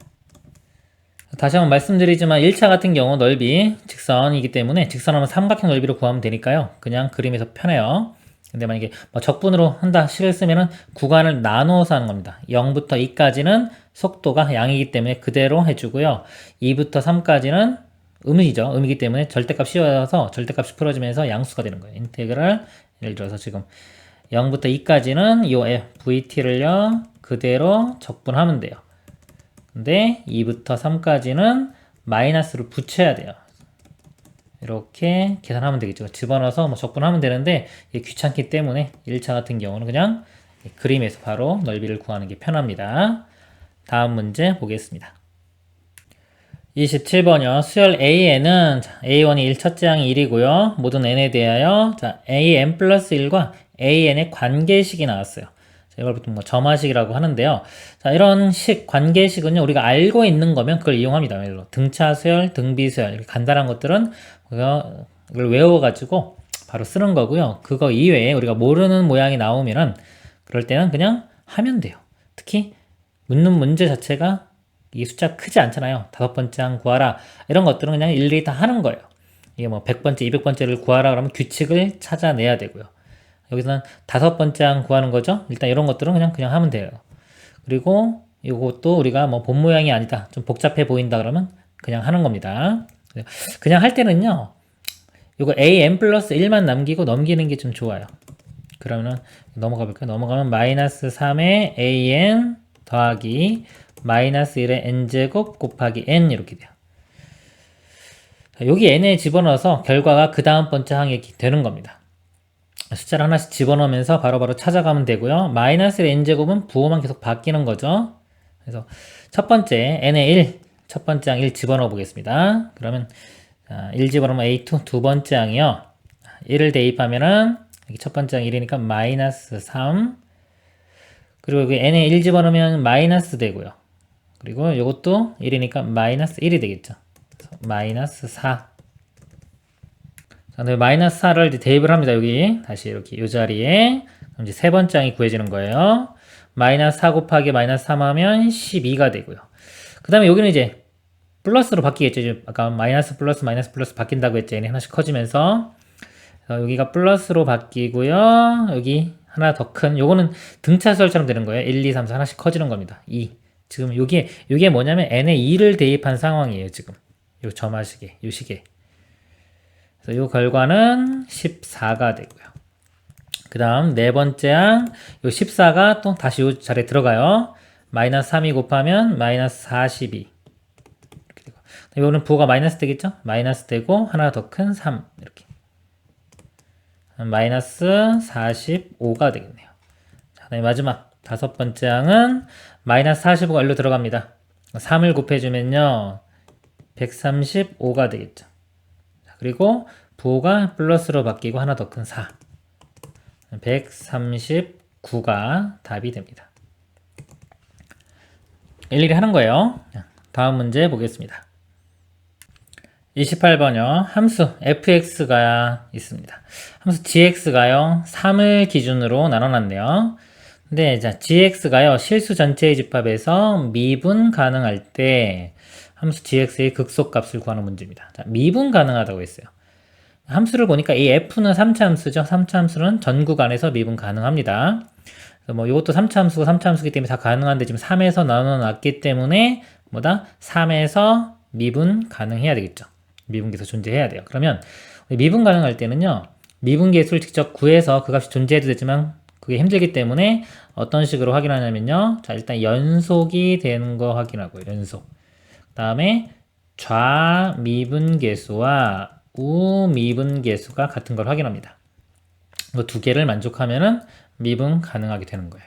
다시 한번 말씀드리지만 1차 같은 경우 넓이 직선이기 때문에 직선하면 삼각형 넓이로 구하면 되니까요. 그냥 그림에서 편해요. 근데 만약에 적분으로 한다 식을 쓰면은 구간을 나누어서 하는 겁니다. 0부터 2까지는 속도가 양이기 때문에 그대로 해주고요. 2부터 3까지는 음이죠. 음이기 때문에 절대값 씌워서 절대값이 풀어지면서 양수가 되는 거예요. 인테그랄 예를 들어서 지금 0부터 2까지는 요 vt를요 그대로 적분하면 돼요. 근데 2부터 3까지는 마이너스를 붙여야 돼요. 이렇게 계산하면 되겠죠. 집어넣어서 뭐 적분하면 되는데 이게 귀찮기 때문에 1차 같은 경우는 그냥 그림에서 바로 넓이를 구하는 게 편합니다. 다음 문제 보겠습니다. 27번이요. 수열 A에는 A1이 1 첫째 항이 1이고요. 모든 n에 대하여 AN 플러스 1과 AN의 관계식이 나왔어요. 이걸 보통 뭐 점화식이라고 하는데요. 자, 이런 관계식은요, 우리가 알고 있는 거면 그걸 이용합니다. 예를 들어, 등차수열, 등비수열, 이렇게 간단한 것들은 이걸 외워가지고 바로 쓰는 거고요. 그거 이외에 우리가 모르는 모양이 나오면은, 그럴 때는 그냥 하면 돼요. 특히, 묻는 문제 자체가 이 숫자 크지 않잖아요. 5번째 항 구하라. 이런 것들은 그냥 일일이 다 하는 거예요. 이게 뭐 100번째, 200번째를 구하라 그러면 규칙을 찾아내야 되고요. 여기서는 5번째 항 구하는 거죠. 일단 이런 것들은 그냥 하면 돼요. 그리고 이것도 우리가 뭐 본 모양이 아니다, 좀 복잡해 보인다 그러면 그냥 하는 겁니다. 그냥 할 때는요, 이거 an 플러스 1만 남기고 넘기는 게 좀 좋아요. 그러면은 넘어가 볼까요? 넘어가면 마이너스 3의 an 더하기 마이너스 1의 n제곱 곱하기 n 이렇게 돼요. 여기 n에 집어넣어서 결과가 그 다음 번째 항이 되는 겁니다. 숫자를 하나씩 집어넣으면서 바로바로 찾아가면 되고요. 마이너스 n제곱은 부호만 계속 바뀌는 거죠. 그래서 첫 번째 n의 1, 첫 번째 항 1 집어넣어 보겠습니다. 그러면 1 집어넣으면 a2, 두 번째 항이요. 1을 대입하면은 여기 첫 번째 항 1이니까 마이너스 3, 그리고 여기 n에 1 집어넣으면 마이너스 되고요. 그리고 이것도 1이니까 마이너스 1이 되겠죠. 마이너스 4. 자, 네, 마이너스 4를 이제 대입을 합니다. 여기 다시 이렇게 이 자리에 그럼 이제 세 번째 항이 구해지는 거예요. 마이너스 4 곱하기 마이너스 3 하면 12가 되고요. 그 다음에 여기는 이제 플러스로 바뀌겠죠. 이제 아까 마이너스 플러스 마이너스 플러스 바뀐다고 했죠. 얘네 하나씩 커지면서 여기가 플러스로 바뀌고요. 여기 하나 더 큰 요거는 등차수열처럼 되는 거예요. 1, 2, 3, 4 하나씩 커지는 겁니다. 2. 지금 요게 뭐냐면 n에 2를 대입한 상황이에요. 지금 요 점화식에 요 식에. 그래서 요 결과는 14가 되고요. 그 다음 네 번째 항, 요 14가 또 다시 요 자리에 들어가요. 마이너스 3이 곱하면 마이너스 42. 이렇게 되고. 이거는 부호가 마이너스 되겠죠? 마이너스 되고, 하나 더 큰 3. 이렇게. 마이너스 45가 되겠네요. 자, 그다음에 마지막 다섯 번째 항은 마이너스 45가 일로 들어갑니다. 3을 곱해주면요. 135가 되겠죠. 그리고 부호가 플러스로 바뀌고 하나 더 큰 4. 139가 답이 됩니다. 일일이 하는 거예요. 다음 문제 보겠습니다. 28번이요. 함수 fx가 있습니다. 함수 gx가요. 3을 기준으로 나눠놨네요. 근데 자, gx가요. 실수 전체의 집합에서 미분 가능할 때 함수 gx의 극소값을 구하는 문제입니다. 자, 미분 가능하다고 했어요. 함수를 보니까 이 f는 3차 함수죠. 3차 함수는 전구 간에서 미분 가능합니다. 뭐 이것도 3차 함수고 3차 함수기 때문에 다 가능한데 지금 3에서 나눠놨기 때문에 뭐다? 3에서 미분 가능해야 되겠죠. 미분계수 존재해야 돼요. 그러면 미분 가능할 때는요. 미분계수를 직접 구해서 그 값이 존재해도 되지만 그게 힘들기 때문에 어떤 식으로 확인하냐면요. 자, 일단 연속이 되는 거 확인하고요. 연속. 그 다음에 좌미분계수와 우미분계수가 같은 걸 확인합니다. 그 두 개를 만족하면은 미분 가능하게 되는 거예요.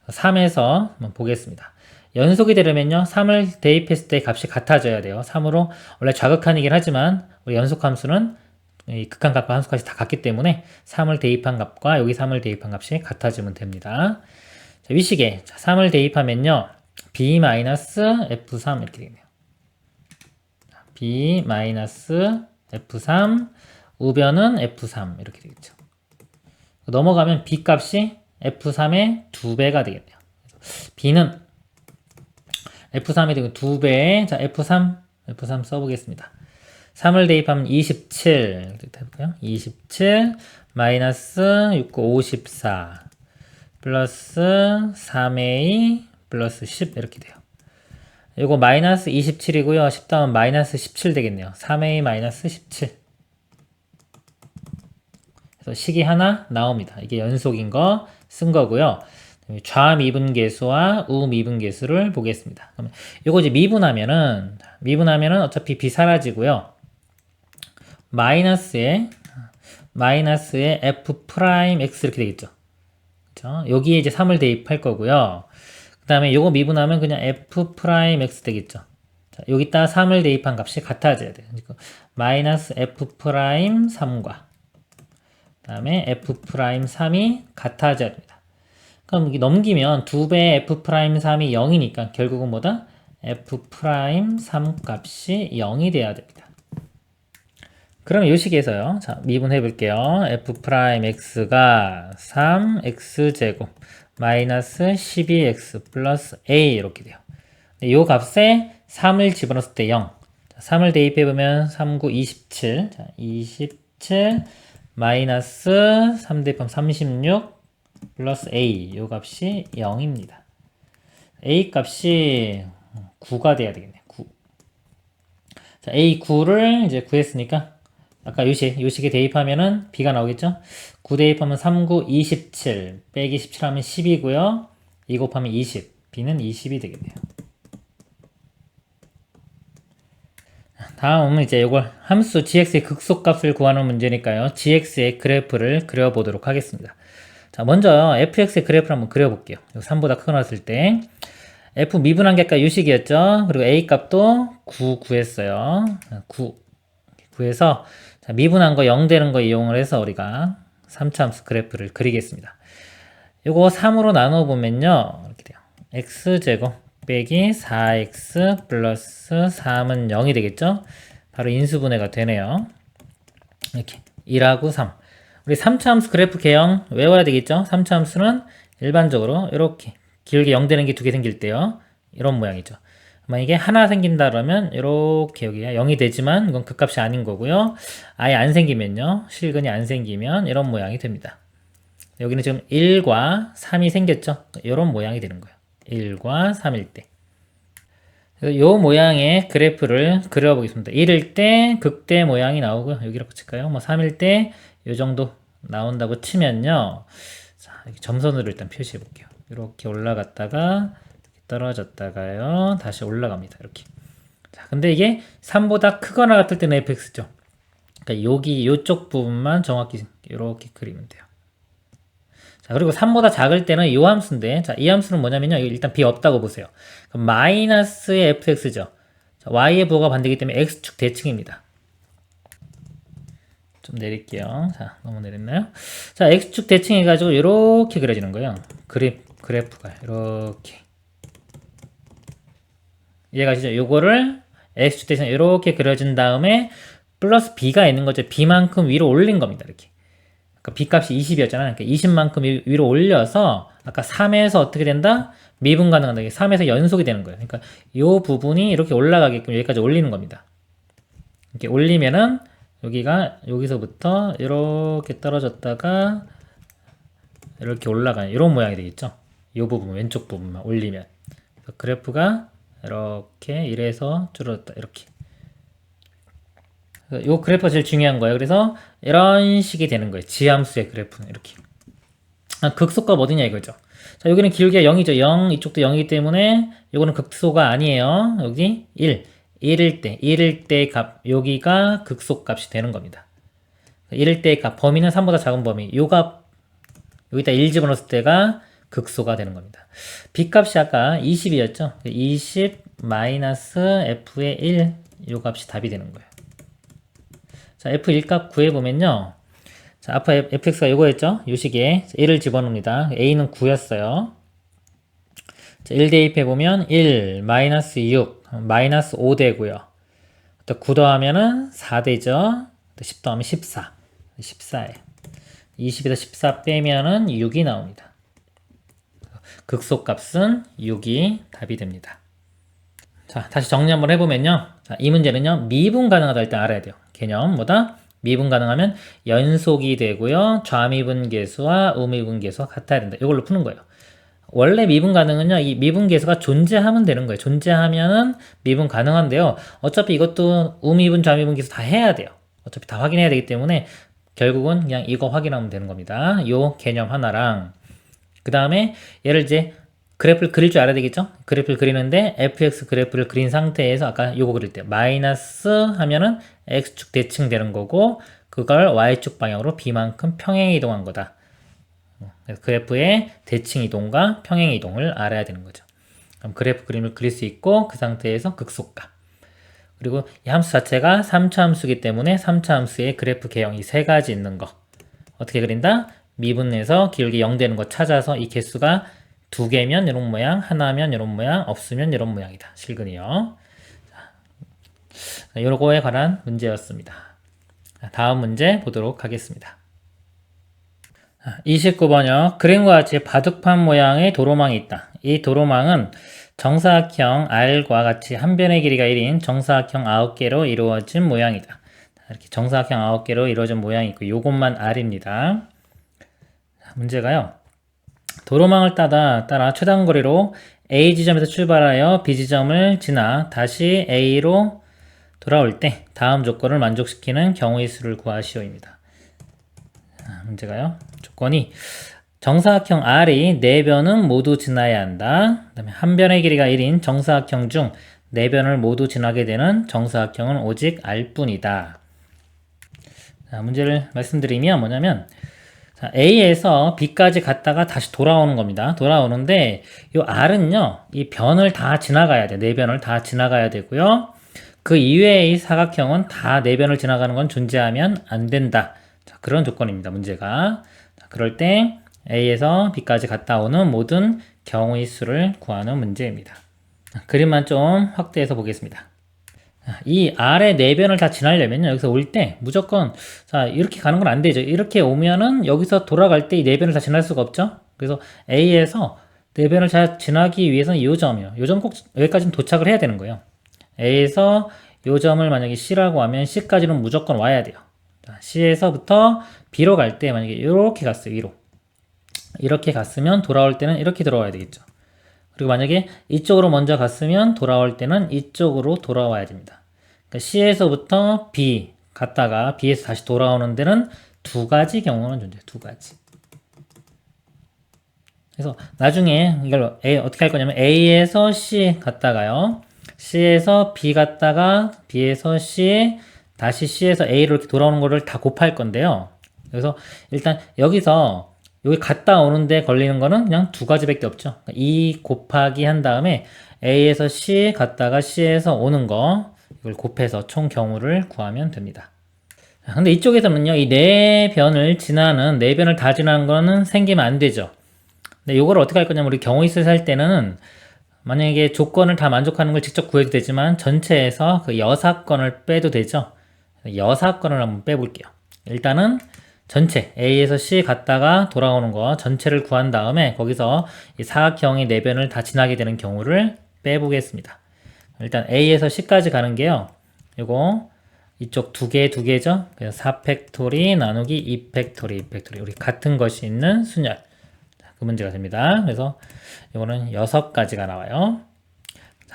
3에서 한번 보겠습니다. 연속이 되려면요. 3을 대입했을 때 값이 같아져야 돼요. 3으로 원래 좌극한이긴 하지만 우리 연속함수는 이 극한값과 함수값이 다 같기 때문에 3을 대입한 값과 여기 3을 대입한 값이 같아지면 됩니다. 자, 위식에 3을 대입하면요. b-f3 이렇게 되겠네요. b-f3 우변은 f3 이렇게 되겠죠. 넘어가면 b 값이 f3의 2배가 되겠네요. b는 f3이 되고 2배. 자, f3 써보겠습니다. 3을 대입하면 27 해볼까요? 27 마이너스 6, 54 플러스 3a 플러스 10 이렇게 돼요. 요거 마이너스 27이고요. 10 더하면 마이너스 17 되겠네요. 3a 마이너스 17. 그래서 식이 하나 나옵니다. 이게 연속인 거 쓴 거고요. 좌미분계수와 우미분계수를 보겠습니다. 그러면 요거 이제 미분하면은 어차피 b 사라지고요. 마이너스에 f 프라임 x 이렇게 되겠죠. 그렇죠? 여기에 이제 3을 대입할 거고요. 그 다음에 요거 미분하면 그냥 f 프라임 x 되겠죠. 자, 여기다 3을 대입한 값이 같아져야 돼요. 그러니까 마이너스 f 프라임 3과 그 다음에 f 프라임 3이 같아져야 됩니다. 그럼 이게 넘기면 2배 f 프라임 3이 0이니까 결국은 뭐다? f 프라임 3 값이 0이 돼야 됩니다. 그러면 이 식에서요. 자, 미분해 볼게요. f 프라임 x가 3x제곱 마이너스 12x 플러스 a 이렇게 돼요. 이 값에 3을 집어넣었을 때 0. 자, 3을 대입해 보면 3, 9, 27. 자, 27 마이너스 3 대입하면 36 플러스 a, 요 값이 0입니다. a 값이 9가 돼야 되겠네요. 9. 자, a 9를 이제 구했으니까 아까 요식에 대입하면은 b가 나오겠죠? 9 대입하면 3, 9, 27 빼기 17 하면 10이고요. 2 곱하면 20. b는 20이 되겠네요. 다음은 이제 이걸 함수 gx의 극소값을 구하는 문제니까요. gx의 그래프를 그려보도록 하겠습니다. 자, 먼저 fx의 그래프를 한번 그려볼게요. 3보다 크게 나왔을 때 f 미분한계가 요식이었죠. 그리고 a 값도 9 구했어요. 9 구해서 자, 미분한 거 0 되는 거 이용을 해서 우리가 3차 함수 그래프를 그리겠습니다. 요거 3으로 나눠보면요. 이렇게 돼요. x제곱 빼기 4x 플러스 3은 0이 되겠죠. 바로 인수분해가 되네요. 이렇게 1하고 3. 우리 3차 함수 그래프 개형 외워야 되겠죠? 3차 함수는 일반적으로 이렇게 길게 0 되는 게 2개 생길 때요. 이런 모양이죠. 만약에 하나 생긴다 그러면 이렇게 여기가 0이 되지만 이건 극값이 아닌 거고요. 아예 안 생기면요. 실근이 안 생기면 이런 모양이 됩니다. 여기는 지금 1과 3이 생겼죠? 이런 모양이 되는 거예요. 1과 3일 때. 이 모양의 그래프를 그려보겠습니다. 1일 때 극대 모양이 나오고요. 여기 이렇게 칠까요? 뭐 3일 때 이 정도 나온다고 치면요. 자, 이렇게 점선으로 일단 표시해 볼게요. 이렇게 올라갔다가 이렇게 떨어졌다가요. 다시 올라갑니다. 이렇게. 자, 근데 이게 3보다 크거나 같을 때는 fx죠. 그러니까 여기 이쪽 부분만 정확히 이렇게 그리면 돼요. 자, 그리고 3보다 작을 때는 이 함수인데, 자, 이 함수는 뭐냐면요. 일단 b 없다고 보세요. 그럼 마이너스의 fx죠. 자, y의 부호가 반대이기 때문에 x축 대칭입니다. 좀 내릴게요. 자, 너무 내렸나요? 자, x축 대칭 해가지고 이렇게 그려지는 거예요. 그래프가 이렇게. 이해가시죠? 요거를 x축 대칭 이렇게 그려진 다음에 플러스 b가 있는 거죠. b만큼 위로 올린 겁니다. 이렇게. 아까 b 값이 20이었잖아요. 그러니까 20만큼 위로 올려서 아까 3에서 어떻게 된다? 미분 가능한다. 3에서 연속이 되는 거예요. 그러니까 이 부분이 이렇게 올라가게끔 여기까지 올리는 겁니다. 이렇게 올리면은 여기서부터 이렇게 떨어졌다가 이렇게 올라가는 이런 모양이 되겠죠. 이 부분 왼쪽 부분만 올리면 그래프가 이렇게 이래서 줄어들었다 이렇게. 이 그래프가 제일 중요한 거예요. 그래서 이런 식이 되는 거예요. 지함수의 그래프는 이렇게. 극소값 어디냐 이거죠. 자, 여기는 길게 0이죠. 0, 이쪽도 0이기 때문에 이거는 극소가 아니에요. 여기 1. 1일 때 값, 여기가 극소값이 되는 겁니다. 1일 때 값, 범위는 3보다 작은 범위. 요 값, 여기다 1 집어넣었을 때가 극소가 되는 겁니다. b 값이 아까 20이었죠. 20 마이너스 f의 1, 요 값이 답이 되는 거예요. 자, f1 값 구해보면요. 자, 아까 fx가 요거였죠? 요 식에 1을 집어넣습니다. a는 9였어요. 자, 1 대입해보면 1, 마이너스 6, 마이너스 5 되고요. 또 9 더하면은 4 되죠? 또 10 더하면 14. 14예요. 20에서 14 빼면은 6이 나옵니다. 극소값은 6이 답이 됩니다. 자, 다시 정리 한번 해보면요. 자, 이 문제는요, 미분 가능하다 일단 알아야 돼요. 개념, 뭐다? 미분 가능하면 연속이 되고요. 좌미분계수와 우미분계수가 같아야 된다. 이걸로 푸는 거예요. 원래 미분 가능은요, 이 미분 계수가 존재하면 되는 거예요. 존재하면은 미분 가능한데요. 어차피 이것도 우미분, 좌미분 계수 다 해야 돼요. 어차피 다 확인해야 되기 때문에 결국은 그냥 이거 확인하면 되는 겁니다. 요 개념 하나랑 그 다음에 얘를 이제 그래프를 그릴 줄 알아야 되겠죠? 그래프를 그리는데 fx 그래프를 그린 상태에서 아까 요거 그릴 때 마이너스 하면은 x축 대칭 되는 거고 그걸 y축 방향으로 b만큼 평행 이동한 거다. 그래서 그래프의 대칭 이동과 평행 이동을 알아야 되는 거죠. 그럼 그래프 그림을 그릴 수 있고 그 상태에서 극소값. 그리고 이 함수 자체가 3차 함수이기 때문에 3차 함수의 그래프 개형이 세 가지 있는 거. 어떻게 그린다? 미분에서 기울기 0 되는 거 찾아서 이 개수가 2개면 이런 모양, 하나면 이런 모양, 없으면 이런 모양이다. 실근이요. 요거에 관한 문제였습니다. 다음 문제 보도록 하겠습니다. 29번이요. 그림과 같이 바둑판 모양의 도로망이 있다. 이 도로망은 정사각형 R과 같이 한 변의 길이가 1인 정사각형 9개로 이루어진 모양이다. 이렇게 정사각형 9개로 이루어진 모양이 있고 요것만 R입니다. 문제가요. 도로망을 따라 최단거리로 A 지점에서 출발하여 B 지점을 지나 다시 A로 돌아올 때 다음 조건을 만족시키는 경우의 수를 구하시오입니다. 문제가요. 조건이 정사각형 R이 4변은 모두 지나야 한다. 그 다음에 한 변의 길이가 1인 정사각형 중 4변을 모두 지나게 되는 정사각형은 오직 R뿐이다. 자, 문제를 말씀드리면 뭐냐면 자, A에서 B까지 갔다가 다시 돌아오는 겁니다. 돌아오는데 이 R은요. 이 변을 다 지나가야 돼. 4변을 다 지나가야 되고요. 그 이외의 사각형은 다 4변을 지나가는 건 존재하면 안 된다. 자, 그런 조건입니다. 문제가. 자, 그럴 때 A에서 B까지 갔다 오는 모든 경우의 수를 구하는 문제입니다. 자, 그림만 좀 확대해서 보겠습니다. 자, 이 R의 4변을 다 지나려면 여기서 올 때 무조건 자 이렇게 가는 건 안 되죠. 이렇게 오면은 여기서 돌아갈 때 이 4변을 다 지날 수가 없죠. 그래서 A에서 4변을 다 지나기 위해서는 이 점이요. 이 점 꼭 여기까지는 도착을 해야 되는 거예요. A에서 이 점을 만약에 C라고 하면 C까지는 무조건 와야 돼요. 자, C에서부터 B로 갈 때 만약에 이렇게 갔어요. 위로. 이렇게 갔으면 돌아올 때는 이렇게 들어와야 되겠죠. 그리고 만약에 이쪽으로 먼저 갔으면 돌아올 때는 이쪽으로 돌아와야 됩니다. 그러니까 C에서부터 B 갔다가 B에서 다시 돌아오는 데는 두 가지 경우는 존재해요. 두 가지. 그래서 나중에 이걸 어떻게 할 거냐면 A에서 C 갔다가요. C에서 B 갔다가 B에서 C 다시 C에서 A로 이렇게 돌아오는 거를 다 곱할 건데요. 그래서 일단 여기서 여기 갔다 오는데 걸리는 거는 그냥 두 가지밖에 없죠. 2 곱하기 한 다음에 A에서 C 갔다가 C에서 오는 거 이걸 곱해서 총 경우를 구하면 됩니다. 근데 이쪽에서는요, 이 4변을 지나는 4변을 다 지나는 거는 생기면 안 되죠. 근데 이걸 어떻게 할 거냐면 우리 경우 있을 할 때는 만약에 조건을 다 만족하는 걸 직접 구해도 되지만 전체에서 그 여사건을 빼도 되죠. 여사건을 한번 빼볼게요. 일단은 전체 A에서 C 갔다가 돌아오는 거 전체를 구한 다음에 거기서 이 사각형의 4변을 다 지나게 되는 경우를 빼보겠습니다. 일단 A에서 C까지 가는 게요. 이거 이쪽 두 개죠. 그래서 4팩토리 나누기 2팩토리 우리 같은 것이 있는 순열. 그 문제가 됩니다. 그래서 이거는 6가지가 나와요.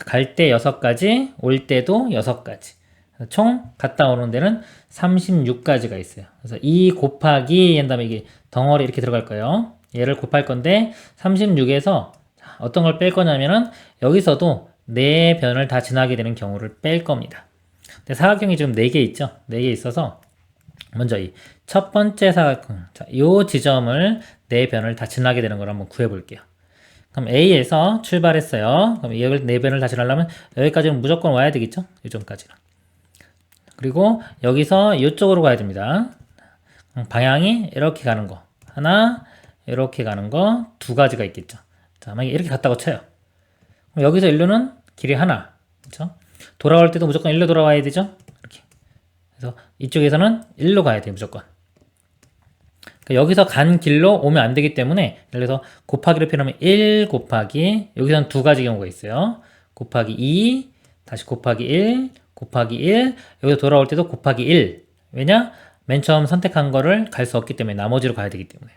갈 때 6가지, 올 때도 6가지. 총 갔다 오는 데는 36가지가 있어요. 그래서 2 곱하기 한 다음에 이게 덩어리 이렇게 들어갈 거예요. 얘를 곱할 건데 36에서 어떤 걸 뺄 거냐면은 여기서도 4변을 다 지나게 되는 경우를 뺄 겁니다. 근데 사각형이 지금 4개 있죠. 4개 있어서 먼저 이 첫 번째 사각형, 자, 요 지점을 4변을 다 지나게 되는 걸 한번 구해 볼게요. 그럼 A에서 출발했어요. 그럼 여기 4변을 다 지나려면 여기까지는 무조건 와야 되겠죠? 이 점까지는. 그리고 여기서 이쪽으로 가야 됩니다. 방향이 이렇게 가는 거 하나, 이렇게 가는 거 두 가지가 있겠죠. 자, 만약에 이렇게 갔다고 쳐요. 그럼 여기서 일로는 길이 하나, 그렇죠? 돌아올 때도 무조건 일로 돌아와야 되죠. 이렇게. 그래서 이쪽에서는 일로 가야 돼요, 무조건. 그러니까 여기서 간 길로 오면 안 되기 때문에 예를 들어서 곱하기로 표현하면 1 곱하기 여기서는 두 가지 경우가 있어요. 곱하기 2, 다시 곱하기 1, 곱하기 1, 여기서 돌아올 때도 곱하기 1. 왜냐? 맨 처음 선택한 거를 갈 수 없기 때문에 나머지로 가야 되기 때문에.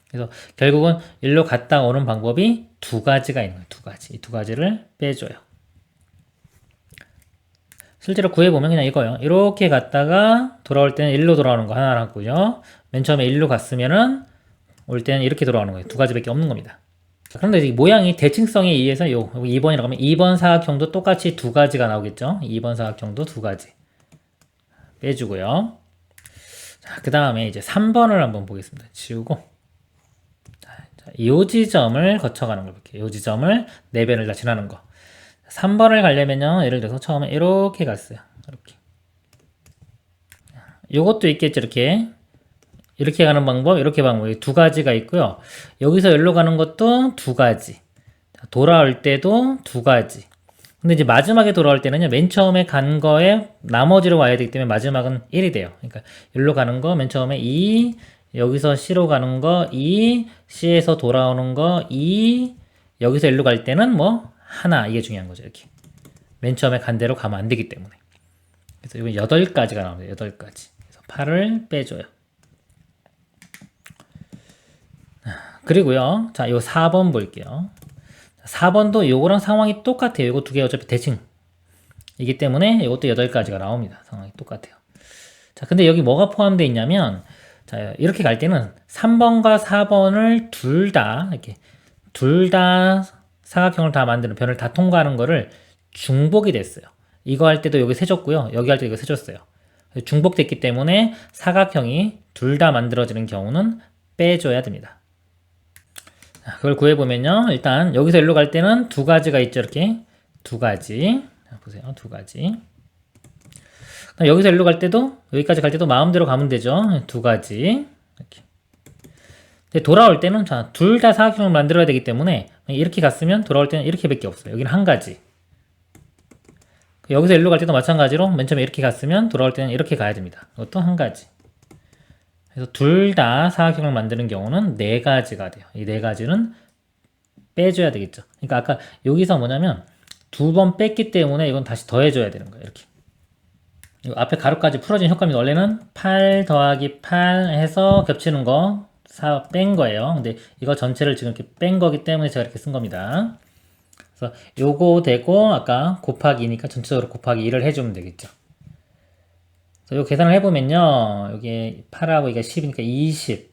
그래서 결국은 일로 갔다 오는 방법이 두 가지가 있는 거예요. 두 가지. 이 두 가지를 빼줘요. 실제로 구해보면 그냥 이거예요. 이렇게 갔다가 돌아올 때는 일로 돌아오는 거 하나라고요. 맨 처음에 일로 갔으면은 올 때는 이렇게 돌아오는 거예요. 두 가지밖에 없는 겁니다. 그런데 이 모양이 대칭성에 의해서 요 2번이라고 하면 2번 사각형도 똑같이 두 가지가 나오겠죠. 2번 사각형도 두 가지 빼주고요. 자, 그 다음에 이제 3번을 한번 보겠습니다. 지우고 이 지점을 거쳐가는 걸 볼게요. 이 지점을 4배를 다 지나는 거. 3번을 가려면요. 예를 들어서 처음에 이렇게 갔어요. 이렇게. 요것도 있겠죠. 이렇게 가는 방법, 이렇게 방법이 두 가지가 있고요. 여기서 여기로 가는 것도 두 가지. 돌아올 때도 두 가지. 근데 이제 마지막에 돌아올 때는요, 맨 처음에 간 거에 나머지로 와야 되기 때문에 마지막은 1이 돼요. 그러니까 여기로 가는 거, 맨 처음에 2, 여기서 C로 가는 거 2, C에서 돌아오는 거 2, 여기서 일로 갈 때는 뭐 하나, 이게 중요한 거죠. 이렇게 맨 처음에 간 대로 가면 안 되기 때문에. 그래서 이건 8가지가 나옵니다. 8가지. 그래서 8을 빼줘요. 그리고요, 자, 요 4번 볼게요. 4번도 요거랑 상황이 똑같아요. 요거 두 개 어차피 대칭 이기 때문에 이것도 8가지가 나옵니다. 상황이 똑같아요. 자, 근데 여기 뭐가 포함되어 있냐면, 자, 이렇게 갈 때는 3번과 4번을 둘 다 사각형을 다 만드는 변을 다 통과하는 거를 중복이 됐어요. 이거 할 때도 여기 세줬고요. 여기 할 때 이거 세줬어요. 중복됐기 때문에 사각형이 둘 다 만들어지는 경우는 빼줘야 됩니다. 그걸 구해보면요. 일단 여기서 일로 갈 때는 두 가지가 있죠. 이렇게 두 가지. 보세요. 두 가지. 여기서 일로 갈 때도 여기까지 갈 때도 마음대로 가면 되죠. 두 가지. 이렇게. 근데 돌아올 때는 자, 둘 다 사각형을 만들어야 되기 때문에 이렇게 갔으면 돌아올 때는 이렇게밖에 없어요. 여기는 한 가지. 여기서 일로 갈 때도 마찬가지로 맨 처음에 이렇게 갔으면 돌아올 때는 이렇게 가야 됩니다. 이것도 한 가지. 그래서 둘 다 사각형을 만드는 경우는 4가지가 돼요. 이 4가지는 빼줘야 되겠죠. 그러니까 아까 여기서 뭐냐면 두 번 뺐기 때문에 이건 다시 더해줘야 되는 거예요. 이렇게. 앞에 가로까지 풀어진 효과입니다. 원래는 8 더하기 8 해서 겹치는 거 뺀 거예요. 근데 이거 전체를 지금 이렇게 뺀 거기 때문에 제가 이렇게 쓴 겁니다. 그래서 요거 되고 아까 곱하기 2니까 전체적으로 곱하기 2를 해주면 되겠죠. 요 계산을 해보면요. 여기 8하고 이게 10이니까 20.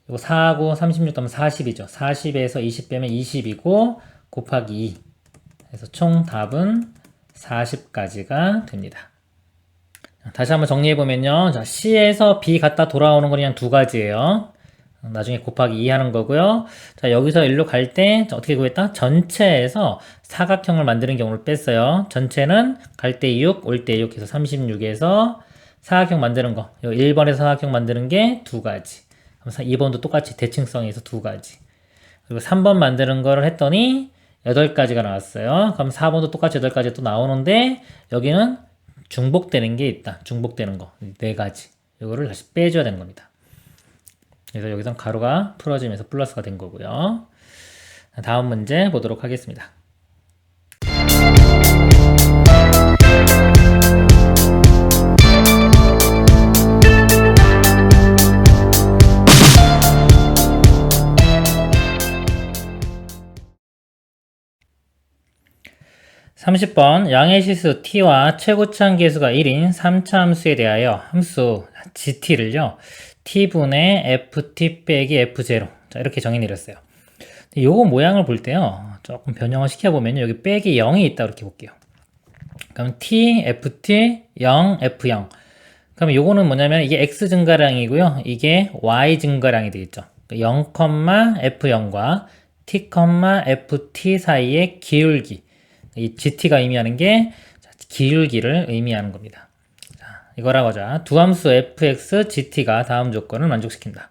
요거 4하고 36 더하면 40이죠. 40에서 20 빼면 20이고 곱하기 2. 그래서 총 답은 40까지가 됩니다. 다시 한번 정리해보면요. 자, C에서 B 갔다 돌아오는 건 그냥 두 가지예요. 나중에 곱하기 2 하는 거고요. 자, 여기서 일로 갈 때 어떻게 구했다? 전체에서 사각형을 만드는 경우를 뺐어요. 전체는 갈 때 6, 올 때 6 해서 36에서 사각형 만드는 거. 1번에서 사각형 만드는 게 두 가지. 2번도 똑같이 대칭성에서 두 가지. 그리고 3번 만드는 거를 했더니 8가지가 나왔어요. 그럼 4번도 똑같이 8가지 또 나오는데 여기는 중복되는 게 있다. 중복되는 거. 4가지. 이거를 다시 빼줘야 되는 겁니다. 그래서 여기선 가로가 풀어지면서 플러스가 된 거고요. 다음 문제 보도록 하겠습니다. 30번 양의 시수 t와 최고차항 계수가 1인 3차 함수에 대하여 함수 gt를요 t분의 ft 빼기 f0 자, 이렇게 정의 내렸어요. 요거 모양을 볼 때요 조금 변형을 시켜보면 여기 빼기 0이 있다 이렇게 볼게요. 그럼 t, ft, 0, f0 그러면 요거는 뭐냐면 이게 x 증가량이고요 이게 y 증가량이 되겠죠. 0, f0과 t, ft 사이의 기울기 이 GT가 의미하는 게 기울기를 의미하는 겁니다. 자, 이거라고 하자. 두 함수 fx, gt가 다음 조건을 만족시킨다.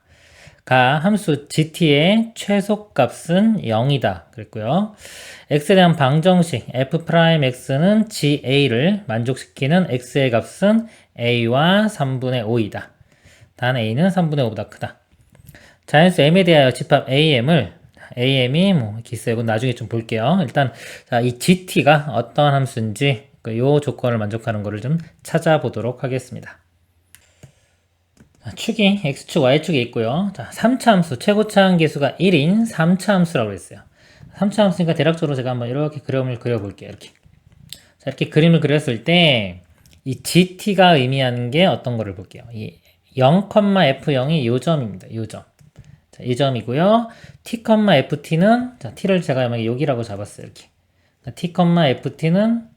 가 함수 gt의 최소값은 0이다. 그랬고요. x에 대한 방정식 f'x는 ga를 만족시키는 x의 값은 a와 3분의 5이다. 단 a는 3분의 5보다 크다. 자연수 m에 대하여 집합 am이 뭐 기세고 나중에 좀 볼게요. 일단 자, 이 gt가 어떤 함수인지 이 조건을 만족하는 거를 좀 찾아보도록 하겠습니다. 축이 x축, y축에 있고요. 자, 3차 함수, 최고차 함계수가 1인 3차 함수라고 했어요. 3차 함수니까 대략적으로 제가 한번 이렇게 그림을 그려볼게요. 이렇게. 자, 이렇게 그림을 그렸을 때, 이 GT가 의미하는 게 어떤 거를 볼게요. 이 0,F0이 요 점입니다. 요 점. 자, 이 점이고요. T,FT는, 자, T를 제가 여기라고 잡았어요. 이렇게. T, FT는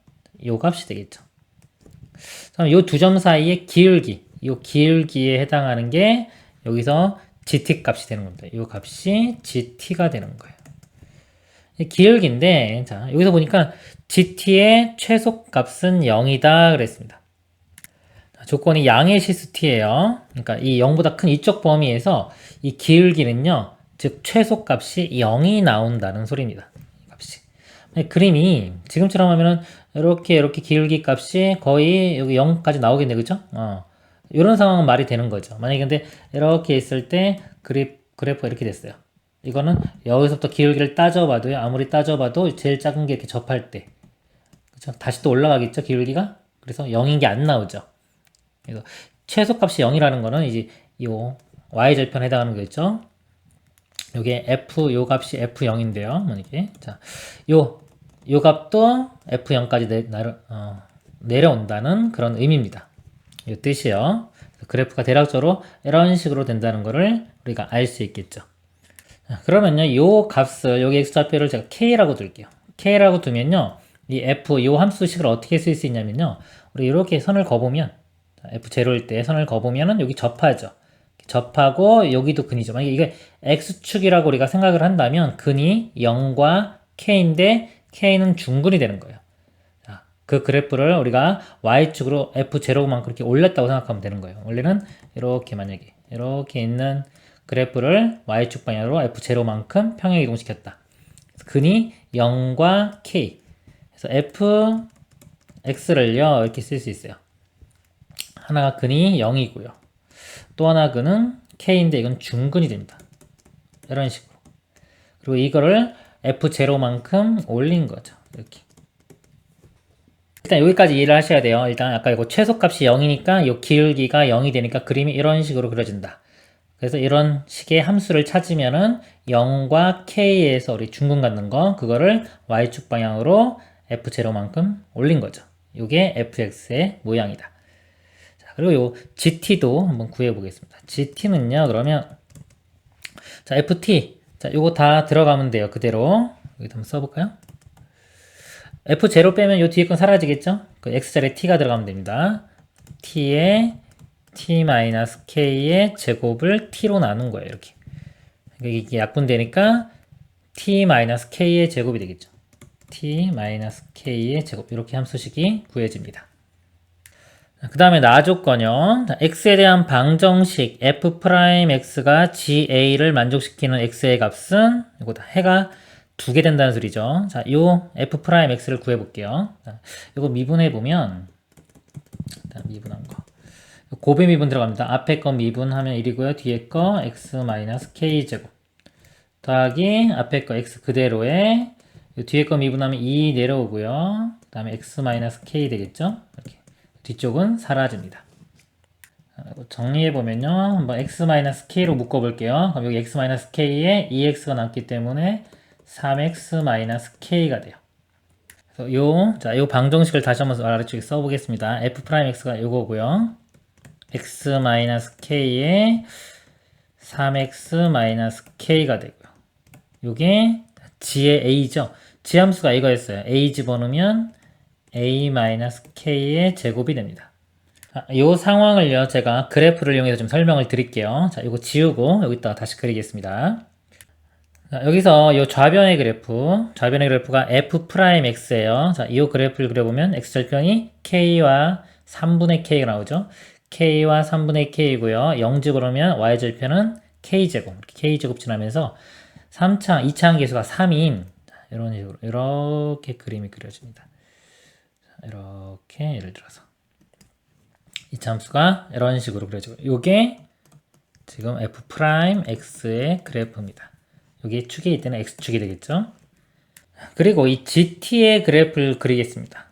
요 값이 되겠죠. 요 두 점 사이의 기울기, 요 기울기에 해당하는 게 여기서 GT 값이 되는 겁니다. 요 값이 GT가 되는 거예요. 기울기인데, 자, 여기서 보니까 GT의 최소값은 0이다 그랬습니다. 조건이 양의 시수 t예요. 그러니까 이 0보다 큰 이쪽 범위에서 이 기울기는요, 즉 최소값이 0이 나온다는 소리입니다. 값이. 그림이 지금처럼 하면은 이렇게 기울기 값이 거의 여기 0까지 나오겠네, 그죠? 이런 상황은 말이 되는 거죠. 만약에 근데 이렇게 있을 때 그래프가 이렇게 됐어요. 이거는 여기서부터 기울기를 따져봐도요, 아무리 따져봐도 제일 작은 게 이렇게 접할 때, 그죠? 다시 또 올라가겠죠, 기울기가? 그래서 0인 게 안 나오죠. 그래서 최소값이 0이라는 거는 이제 요 y절편에 해당하는 거겠죠. 요게 f 요 값이 f0인데요. 만약에 자, 요 값도 f0까지 내려온다는 그런 의미입니다. 요 뜻이요. 그래프가 대략적으로 이런 식으로 된다는 거를 우리가 알 수 있겠죠. 자, 그러면요, 요 값을 여기 x좌표를 제가 k라고 둘게요. k라고 두면요, 이 f 요 함수식을 어떻게 쓸 수 있냐면요, 우리 이렇게 선을 그어보면 F0일 때 선을 그어보면은 여기 접하죠. 접하고 여기도 근이죠. 만약에 이게 X축이라고 우리가 생각을 한다면 근이 0과 K인데 K는 중근이 되는 거예요. 자, 그 그래프를 우리가 Y축으로 F0만큼 이렇게 올렸다고 생각하면 되는 거예요. 원래는 이렇게 만약에 이렇게 있는 그래프를 Y축 방향으로 F0만큼 평행 이동시켰다. 근이 0과 K. 그래서 FX를요 이렇게 쓸 수 있어요. 하나가 근이 0이고요. 또 하나 근은 K인데 이건 중근이 됩니다. 이런 식으로. 그리고 이거를 F0만큼 올린 거죠. 이렇게. 일단 여기까지 이해를 하셔야 돼요. 일단 아까 이거 최소값이 0이니까 이 기울기가 0이 되니까 그림이 이런 식으로 그려진다. 그래서 이런 식의 함수를 찾으면은 0과 K에서 우리 중근 갖는 거, 그거를 Y축 방향으로 F0만큼 올린 거죠. 이게 FX의 모양이다. 그리고 요 GT도 한번 구해 보겠습니다. GT는요, 그러면, 자, FT. 자, 요거 다 들어가면 돼요. 그대로. 여기다 한번 써볼까요? F0 빼면 요 뒤에 건 사라지겠죠? 그 X자리에 T가 들어가면 됩니다. T에 T-K의 제곱을 T로 나눈 거예요. 이렇게. 이게 약분되니까 T-K의 제곱이 되겠죠. T-K의 제곱. 이렇게 함수식이 구해집니다. 그 다음에 나조건요. x에 대한 방정식 f'x가 gA를 만족시키는 x의 값은 이거 다 해가 두 개 된다는 소리죠. 자, 요 f'x를 구해볼게요. 자, 이거 미분해보면 미분한 거 곱의 미분 들어갑니다. 앞에 거 미분하면 1이고요. 뒤에 거 x-k제곱 더하기 앞에 거 x 그대로에 뒤에 거 미분하면 2 내려오고요. 그 다음에 x-k 되겠죠. 이렇게. 뒤쪽은 사라집니다. 정리해보면요. 한번 x-k로 묶어볼게요. 그럼 여기 x-k에 2x가 남기 때문에 3x-k가 돼요. 그래서 요 방정식을 다시 한번 아래쪽에 써보겠습니다. f'x가 요거고요. x-k에 3x-k가 되고요. 요게 g의 a죠. g 함수가 이거였어요. a 집어넣으면 a-k의 제곱이 됩니다. 이 상황을요, 제가 그래프를 이용해서 좀 설명을 드릴게요. 자, 이거 지우고 여기다가 다시 그리겠습니다. 자, 여기서 이 좌변의 그래프가 f'x예요. 자, 이 그래프를 그려보면 x절편이 k와 3분의 k가 나오죠. k와 3분의 k이고요. 0지 그러면 y절편은 k제곱, k제곱 지나면서 2차 함계수가 3인 이런 식으로 이렇게 그림이 그려집니다. 이렇게 예를 들어서 이 함수가 이런 식으로 그려지고 요게 지금 f'x의 그래프입니다. 여기 축에 있는 x축이 되겠죠. 그리고 이 gt의 그래프를 그리겠습니다.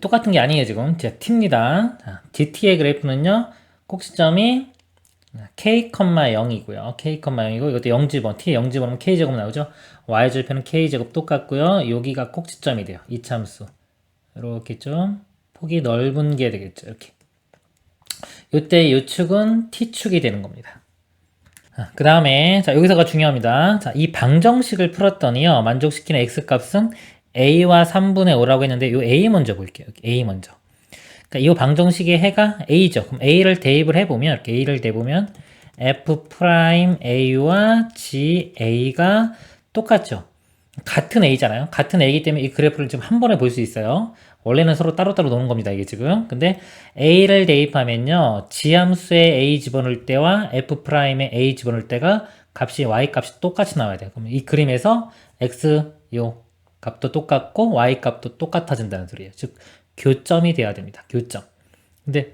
똑같은 게 아니에요. 지금 t입니다. 자, gt의 그래프는요, 꼭지점이 k,0이고요. k,0이고 이것도 0집어. t 0집어넣으면 k제곱 나오죠. y절편은 k제곱 똑같고요. 여기가 꼭지점이 돼요. 이참수. 이렇게 좀 폭이 넓은 게 되겠죠. 이렇게. 이때 이 축은 t축이 되는 겁니다. 그 다음에 자 여기서가 중요합니다. 자, 이 방정식을 풀었더니요. 만족시키는 x값은 a와 3분의 5라고 했는데 이 a 먼저 볼게요. a 먼저. 그러니까 이 방정식의 해가 a죠. 그럼 a를 대입을 해보면 이렇게 a를 대보면 f'a와 ga가 똑같죠. 같은 a잖아요. 같은 a이기 때문에 이 그래프를 지금 한 번에 볼 수 있어요. 원래는 서로 따로따로 노는 겁니다. 이게 지금. 근데 a를 대입하면요. 지함수에 a 집어넣을 때와 f'에 a 집어넣을 때가 값이 y 값이 똑같이 나와야 돼요. 그럼 이 그림에서 x 요 값도 똑같고 y 값도 똑같아진다는 소리예요. 즉 교점이 돼야 됩니다. 교점. 근데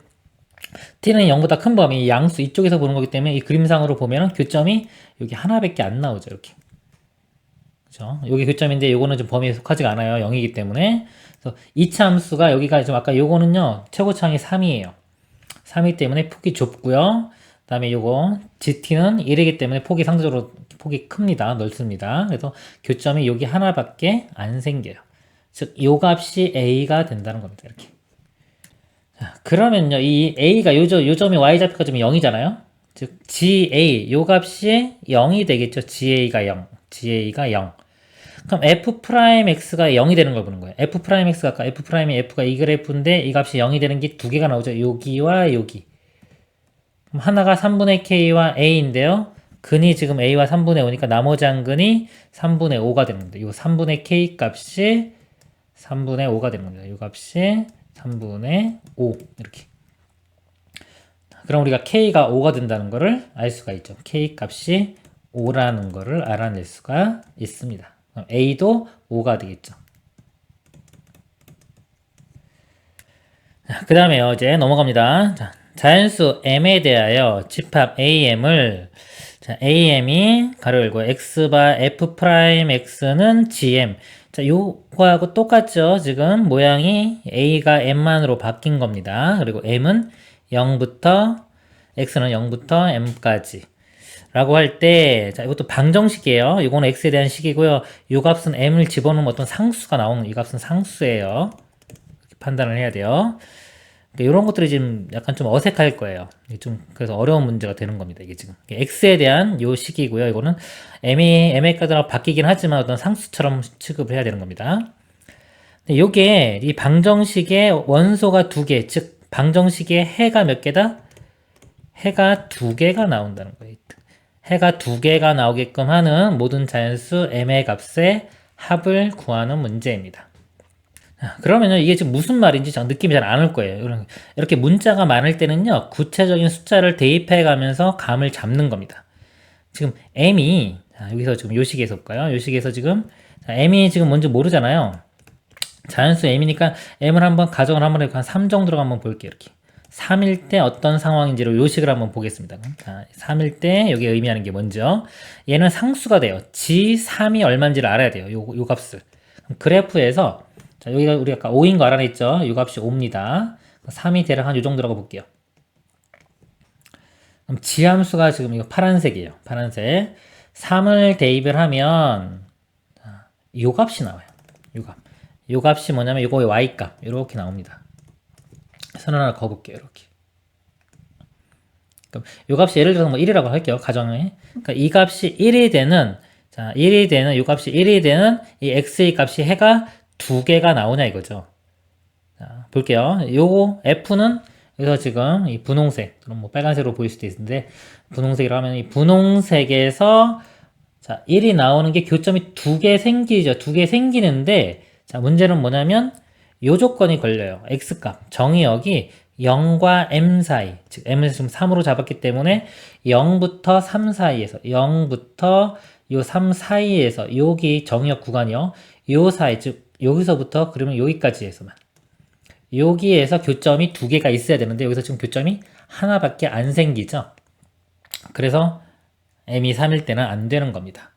t는 0보다 큰 범위 양수 이쪽에서 보는 거기 때문에 이 그림상으로 보면은 교점이 여기 하나밖에 안 나오죠. 이렇게. 그죠? 여기 교점인데 요거는 좀 범위에 속하지가 않아요. 0이기 때문에. 그래서 이차 함수가 여기가 좀 아까 요거는요. 최고차항이 3이에요. 3이기 때문에 폭이 좁고요. 그다음에 요거 GT는 1이기 때문에 폭이 상대적으로 폭이 큽니다. 넓습니다. 그래서 교점이 여기 하나밖에 안 생겨요. 즉 요 값이 A가 된다는 겁니다. 이렇게. 자, 그러면요. 이 A가 요 점이 Y좌표가 좀 0이잖아요. 즉 GA 요 값이 0이 되겠죠. GA가 0. GA가 0. 그럼 F'X가 0이 되는 걸 보는 거예요. F'X가 아까 F'의 F가 이 그래프인데 이 값이 0이 되는 게 두 개가 나오죠. 여기와 여기. 그럼 하나가 3분의 K와 A인데요. 근이 지금 A와 3분의 5니까 나머지 한 근이 3분의 5가 되는 겁니다. 이 3분의 K 값이 3분의 5가 되는 겁니다. 이 값이 3분의 5 이렇게. 그럼 우리가 K가 5가 된다는 것을 알 수가 있죠. K 값이 5라는 것을 알아낼 수가 있습니다. 그럼 A도 5가 되겠죠. 그 다음에요. 이제 넘어갑니다. 자, 자연수 m에 대하여 집합 am을 자, am이 가로 열고 x바 f'x는 gm. 자, 요거하고 똑같죠. 지금 모양이 a가 m만으로 바뀐 겁니다. 그리고 m은 0부터 x는 0부터 m까지. 라고 할 때, 자, 이것도 방정식이에요. 이거는 x에 대한 식이고요. 요 값은 m을 집어넣으면 어떤 상수가 나오는, 이 값은 상수예요. 이렇게 판단을 해야 돼요. 이런 것들이 지금 약간 좀 어색할 거예요. 좀 그래서 어려운 문제가 되는 겁니다. 이게 지금 x에 대한 요 식이고요. 이거는 m의 값으로 바뀌긴 하지만 어떤 상수처럼 취급을 해야 되는 겁니다. 근데 요게 이 방정식의 원소가 두 개, 즉 방정식의 해가 몇 개다? 해가 두 개가 나온다는 거예요. 해가 두 개가 나오게끔 하는 모든 자연수 m의 값의 합을 구하는 문제입니다. 그러면요, 이게 지금 무슨 말인지 느낌이 잘 안 올 거예요. 이렇게 문자가 많을 때는요, 구체적인 숫자를 대입해 가면서 감을 잡는 겁니다. 지금 m이, 여기서 지금 요 식에서 볼까요? 요 식에서 지금, m이 지금 뭔지 모르잖아요. 자연수 m이니까 m을 한번 가정을 한번 해보고 한 3 정도로 한번 볼게요. 이렇게. 3일 때 어떤 상황인지로 요식을 한번 보겠습니다. 자, 3일 때 여기 의미하는 게 먼저 얘는 상수가 돼요. G3이 얼마인지를 알아야 돼요. 요 값을. 그래프에서 자, 여기가 우리 아까 5인 거 알아냈죠? 요 값이 5입니다. 3이 대략 한 요 정도라고 볼게요. 그럼 지함수가 지금 이거 파란색이에요. 파란색. 3을 대입을 하면 요 값이 나와요. 요 값. 요 값이 뭐냐면 요거의 y값. 이렇게 나옵니다. 선 하나 그어볼게요. 이렇게. 그럼 요 값이 예를 들어서 뭐 1이라고 할게요. 가정에. 그러니까 이 값이 1이 되는 자, 1이 되는 요 값이 1이 되는 이 x의 값이 해가 두 개가 나오냐 이거죠. 자, 볼게요. 요거 f는 여기서 지금 이 분홍색, 그럼 뭐 빨간색으로 보일 수도 있는데 분홍색이라고 하면 이 분홍색에서 자, 1이 나오는 게 교점이 두 개 생기죠. 두 개 생기는데 자, 문제는 뭐냐면 요 조건이 걸려요. x값, 정의역이 0과 m 사이, 즉 m을 지금 3으로 잡았기 때문에 0부터 3 사이에서 0부터 요 3 사이에서 여기 정의역 구간이요. 요 사이, 즉 여기서부터 그러면 여기까지에서만 여기에서 교점이 두 개가 있어야 되는데 여기서 지금 교점이 하나밖에 안 생기죠. 그래서 m이 3일 때는 안 되는 겁니다.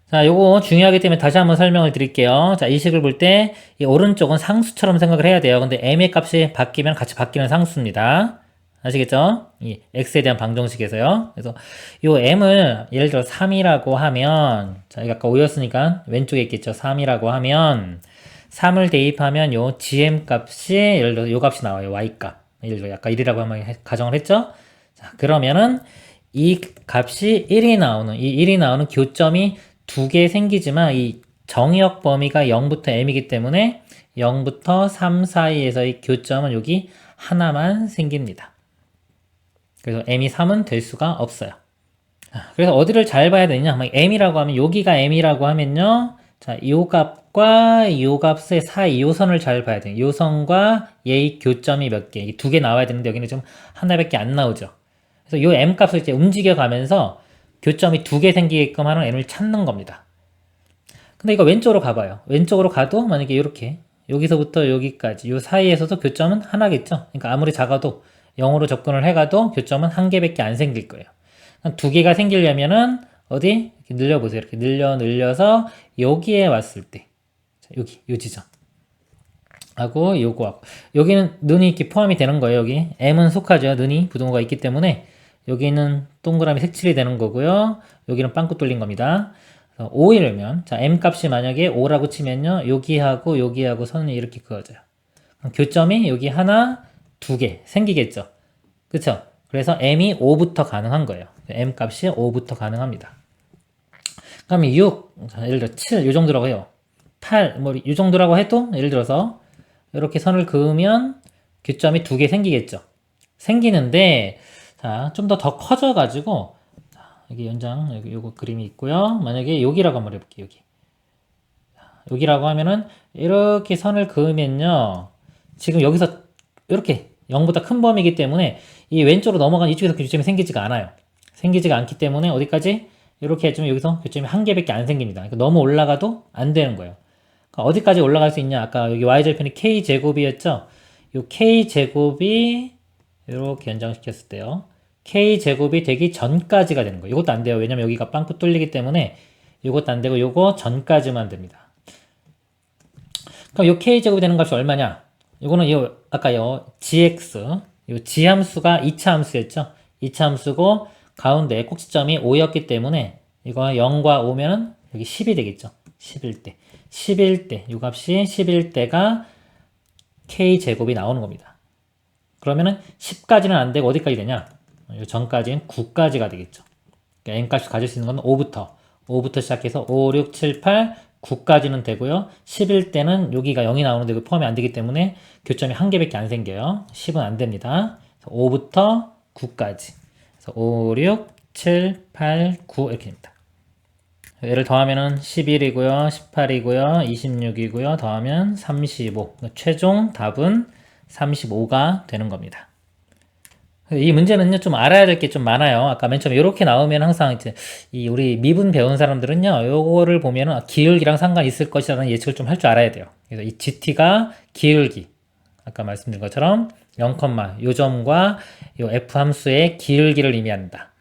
자, 요거 중요하기 때문에 다시 한번 설명을 드릴게요. 자, 이 식을 볼 때 이 오른쪽은 상수처럼 생각을 해야 돼요. 근데 m의 값이 바뀌면 같이 바뀌는 상수입니다. 아시겠죠? 이 x에 대한 방정식에서요. 그래서 요 m을 예를 들어 3이라고 하면, 자, 이거 아까 5였으니까 왼쪽에 있겠죠. 3이라고 하면 3을 대입하면 요 gm 값이 예를 들어 요 값이 나와요. y 값. 예를 들어 아까 1이라고 한번 가정을 했죠? 자, 그러면은 이 값이 1이 나오는, 이 1이 나오는 교점이 두 개 생기지만 이 정의역 범위가 0부터 m이기 때문에 0부터 3 사이에서의 교점은 여기 하나만 생깁니다. 그래서 m이 3은 될 수가 없어요. 그래서 어디를 잘 봐야 되냐? m이라고 하면 여기가 m이라고 하면요. 자, 요 값과 요 값의 사이 요 선을 잘 봐야 돼요. 요 선과 얘의 교점이 몇 개? 두 개 나와야 되는데 여기는 좀 하나밖에 안 나오죠. 그래서 요 m 값을 이제 움직여 가면서 교점이 두 개 생기게끔 하는 m을 찾는 겁니다. 근데 이거 왼쪽으로 가봐요. 왼쪽으로 가도 만약에 이렇게 여기서부터 여기까지 요 사이에서도 교점은 하나겠죠. 그러니까 아무리 작아도 0으로 접근을 해가도 교점은 한 개밖에 안 생길 거예요. 두 개가 생기려면은 어디 이렇게 늘려보세요. 이렇게 늘려서 여기에 왔을 때 여기 요 지점 하고 요거하고 여기는 눈이 이렇게 포함이 되는 거예요. 여기 m은 속하죠. 눈이 부등호가 있기 때문에 여기는 동그라미 색칠이 되는 거고요. 여기는 빵꾸 뚫린 겁니다. 5이면 자 m 값이 만약에 5라고 치면요 여기하고 여기하고 선이 이렇게 그어져요. 교점이 여기 하나 두 개 생기겠죠. 그쵸? 그래서 m이 5부터 가능한 거예요. m 값이 5부터 가능합니다. 그럼 6, 자, 예를 들어 7, 요 정도라고 해요. 8, 뭐, 요 정도라고 해도, 예를 들어서, 이렇게 선을 그으면 교점이 두 개 생기겠죠. 생기는데, 자, 좀 더 커져가지고, 여기 연장, 여기 요거 그림이 있고요. 만약에 여기라고 한번 해볼게요, 여기. 여기라고 하면은, 이렇게 선을 그으면요. 지금 여기서, 이렇게 0보다 큰 범위이기 때문에, 이 왼쪽으로 넘어간 이쪽에서 교점이 생기지가 않아요. 생기지가 않기 때문에, 어디까지? 이렇게 해주면 여기서 교점이 한 개밖에 안 생깁니다. 그러니까 너무 올라가도 안 되는 거예요. 그러니까 어디까지 올라갈 수 있냐? 아까 여기 y절편이 k제곱이었죠? 이 k제곱이 이렇게 연장시켰을 때요. k제곱이 되기 전까지가 되는 거예요. 이것도 안 돼요. 왜냐면 여기가 빵꾸 뚫리기 때문에 이것도 안 되고 요거 전까지만 됩니다. 그럼 요 k제곱이 되는 값이 얼마냐? 요거는 요 아까 요 gx 요 g함수가 2차 함수였죠? 2차 함수고 가운데 꼭지점이 5였기 때문에 이거 0과 5면은 여기 10이 되겠죠. 11대. 11대. 이 값이 11대가 k제곱이 나오는 겁니다. 그러면은 10까지는 안 되고 어디까지 되냐? 이 전까지는 9까지가 되겠죠. 그러니까 n값이 가질 수 있는 건 5부터 시작해서 5, 6, 7, 8, 9까지는 되고요. 11대는 여기가 0이 나오는데 그 포함이 안 되기 때문에 교점이 한 개밖에 안 생겨요. 10은 안 됩니다. 5부터 9까지. 5, 6, 7, 8, 9 이렇게 됩니다. 얘를 더하면은 11이고요, 18이고요, 26이고요, 더하면 35. 최종 답은 35가 되는 겁니다. 이 문제는요, 좀 알아야 될 게 좀 많아요. 아까 맨 처음에 이렇게 나오면 항상 이제 이 우리 미분 배운 사람들은요, 요거를 보면은 기울기랑 상관이 있을 것이라는 예측을 좀 할 줄 알아야 돼요. 그래서 이 GT가 기울기. 아까 말씀드린 것처럼 0, 요 점과 요 f 함수의 기울기를 의미한다.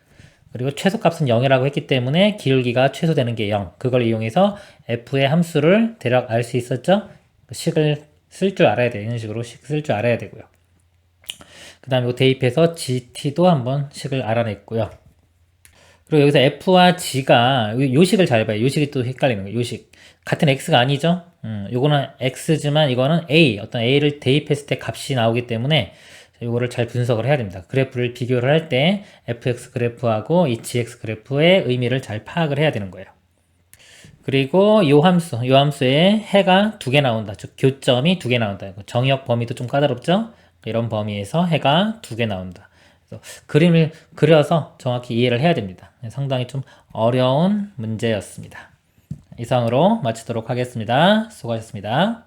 그리고 최소값은 0이라고 했기 때문에 기울기가 최소되는 게 0. 그걸 이용해서 f의 함수를 대략 알 수 있었죠? 식을 쓸 줄 알아야 돼요. 이런 식으로 식 쓸 줄 알아야 되고요. 그 다음에 대입해서 gt도 한번 식을 알아냈고요. 그리고 여기서 f와 g가 요 식을 잘 봐요. 요 식이 또 헷갈리는 거예요. 요 식. 같은 x가 아니죠? 요거는 x지만 이거는 a, 어떤 a를 대입했을 때 값이 나오기 때문에 이거를 잘 분석을 해야 됩니다. 그래프를 비교를 할 때 fx 그래프하고 이 gx 그래프의 의미를 잘 파악을 해야 되는 거예요. 그리고 요 함수에 해가 두 개 나온다. 즉 교점이 두 개 나온다. 정의역 범위도 좀 까다롭죠? 이런 범위에서 해가 두 개 나온다. 그래서 그림을 그려서 정확히 이해를 해야 됩니다. 상당히 좀 어려운 문제였습니다. 이상으로 마치도록 하겠습니다. 수고하셨습니다.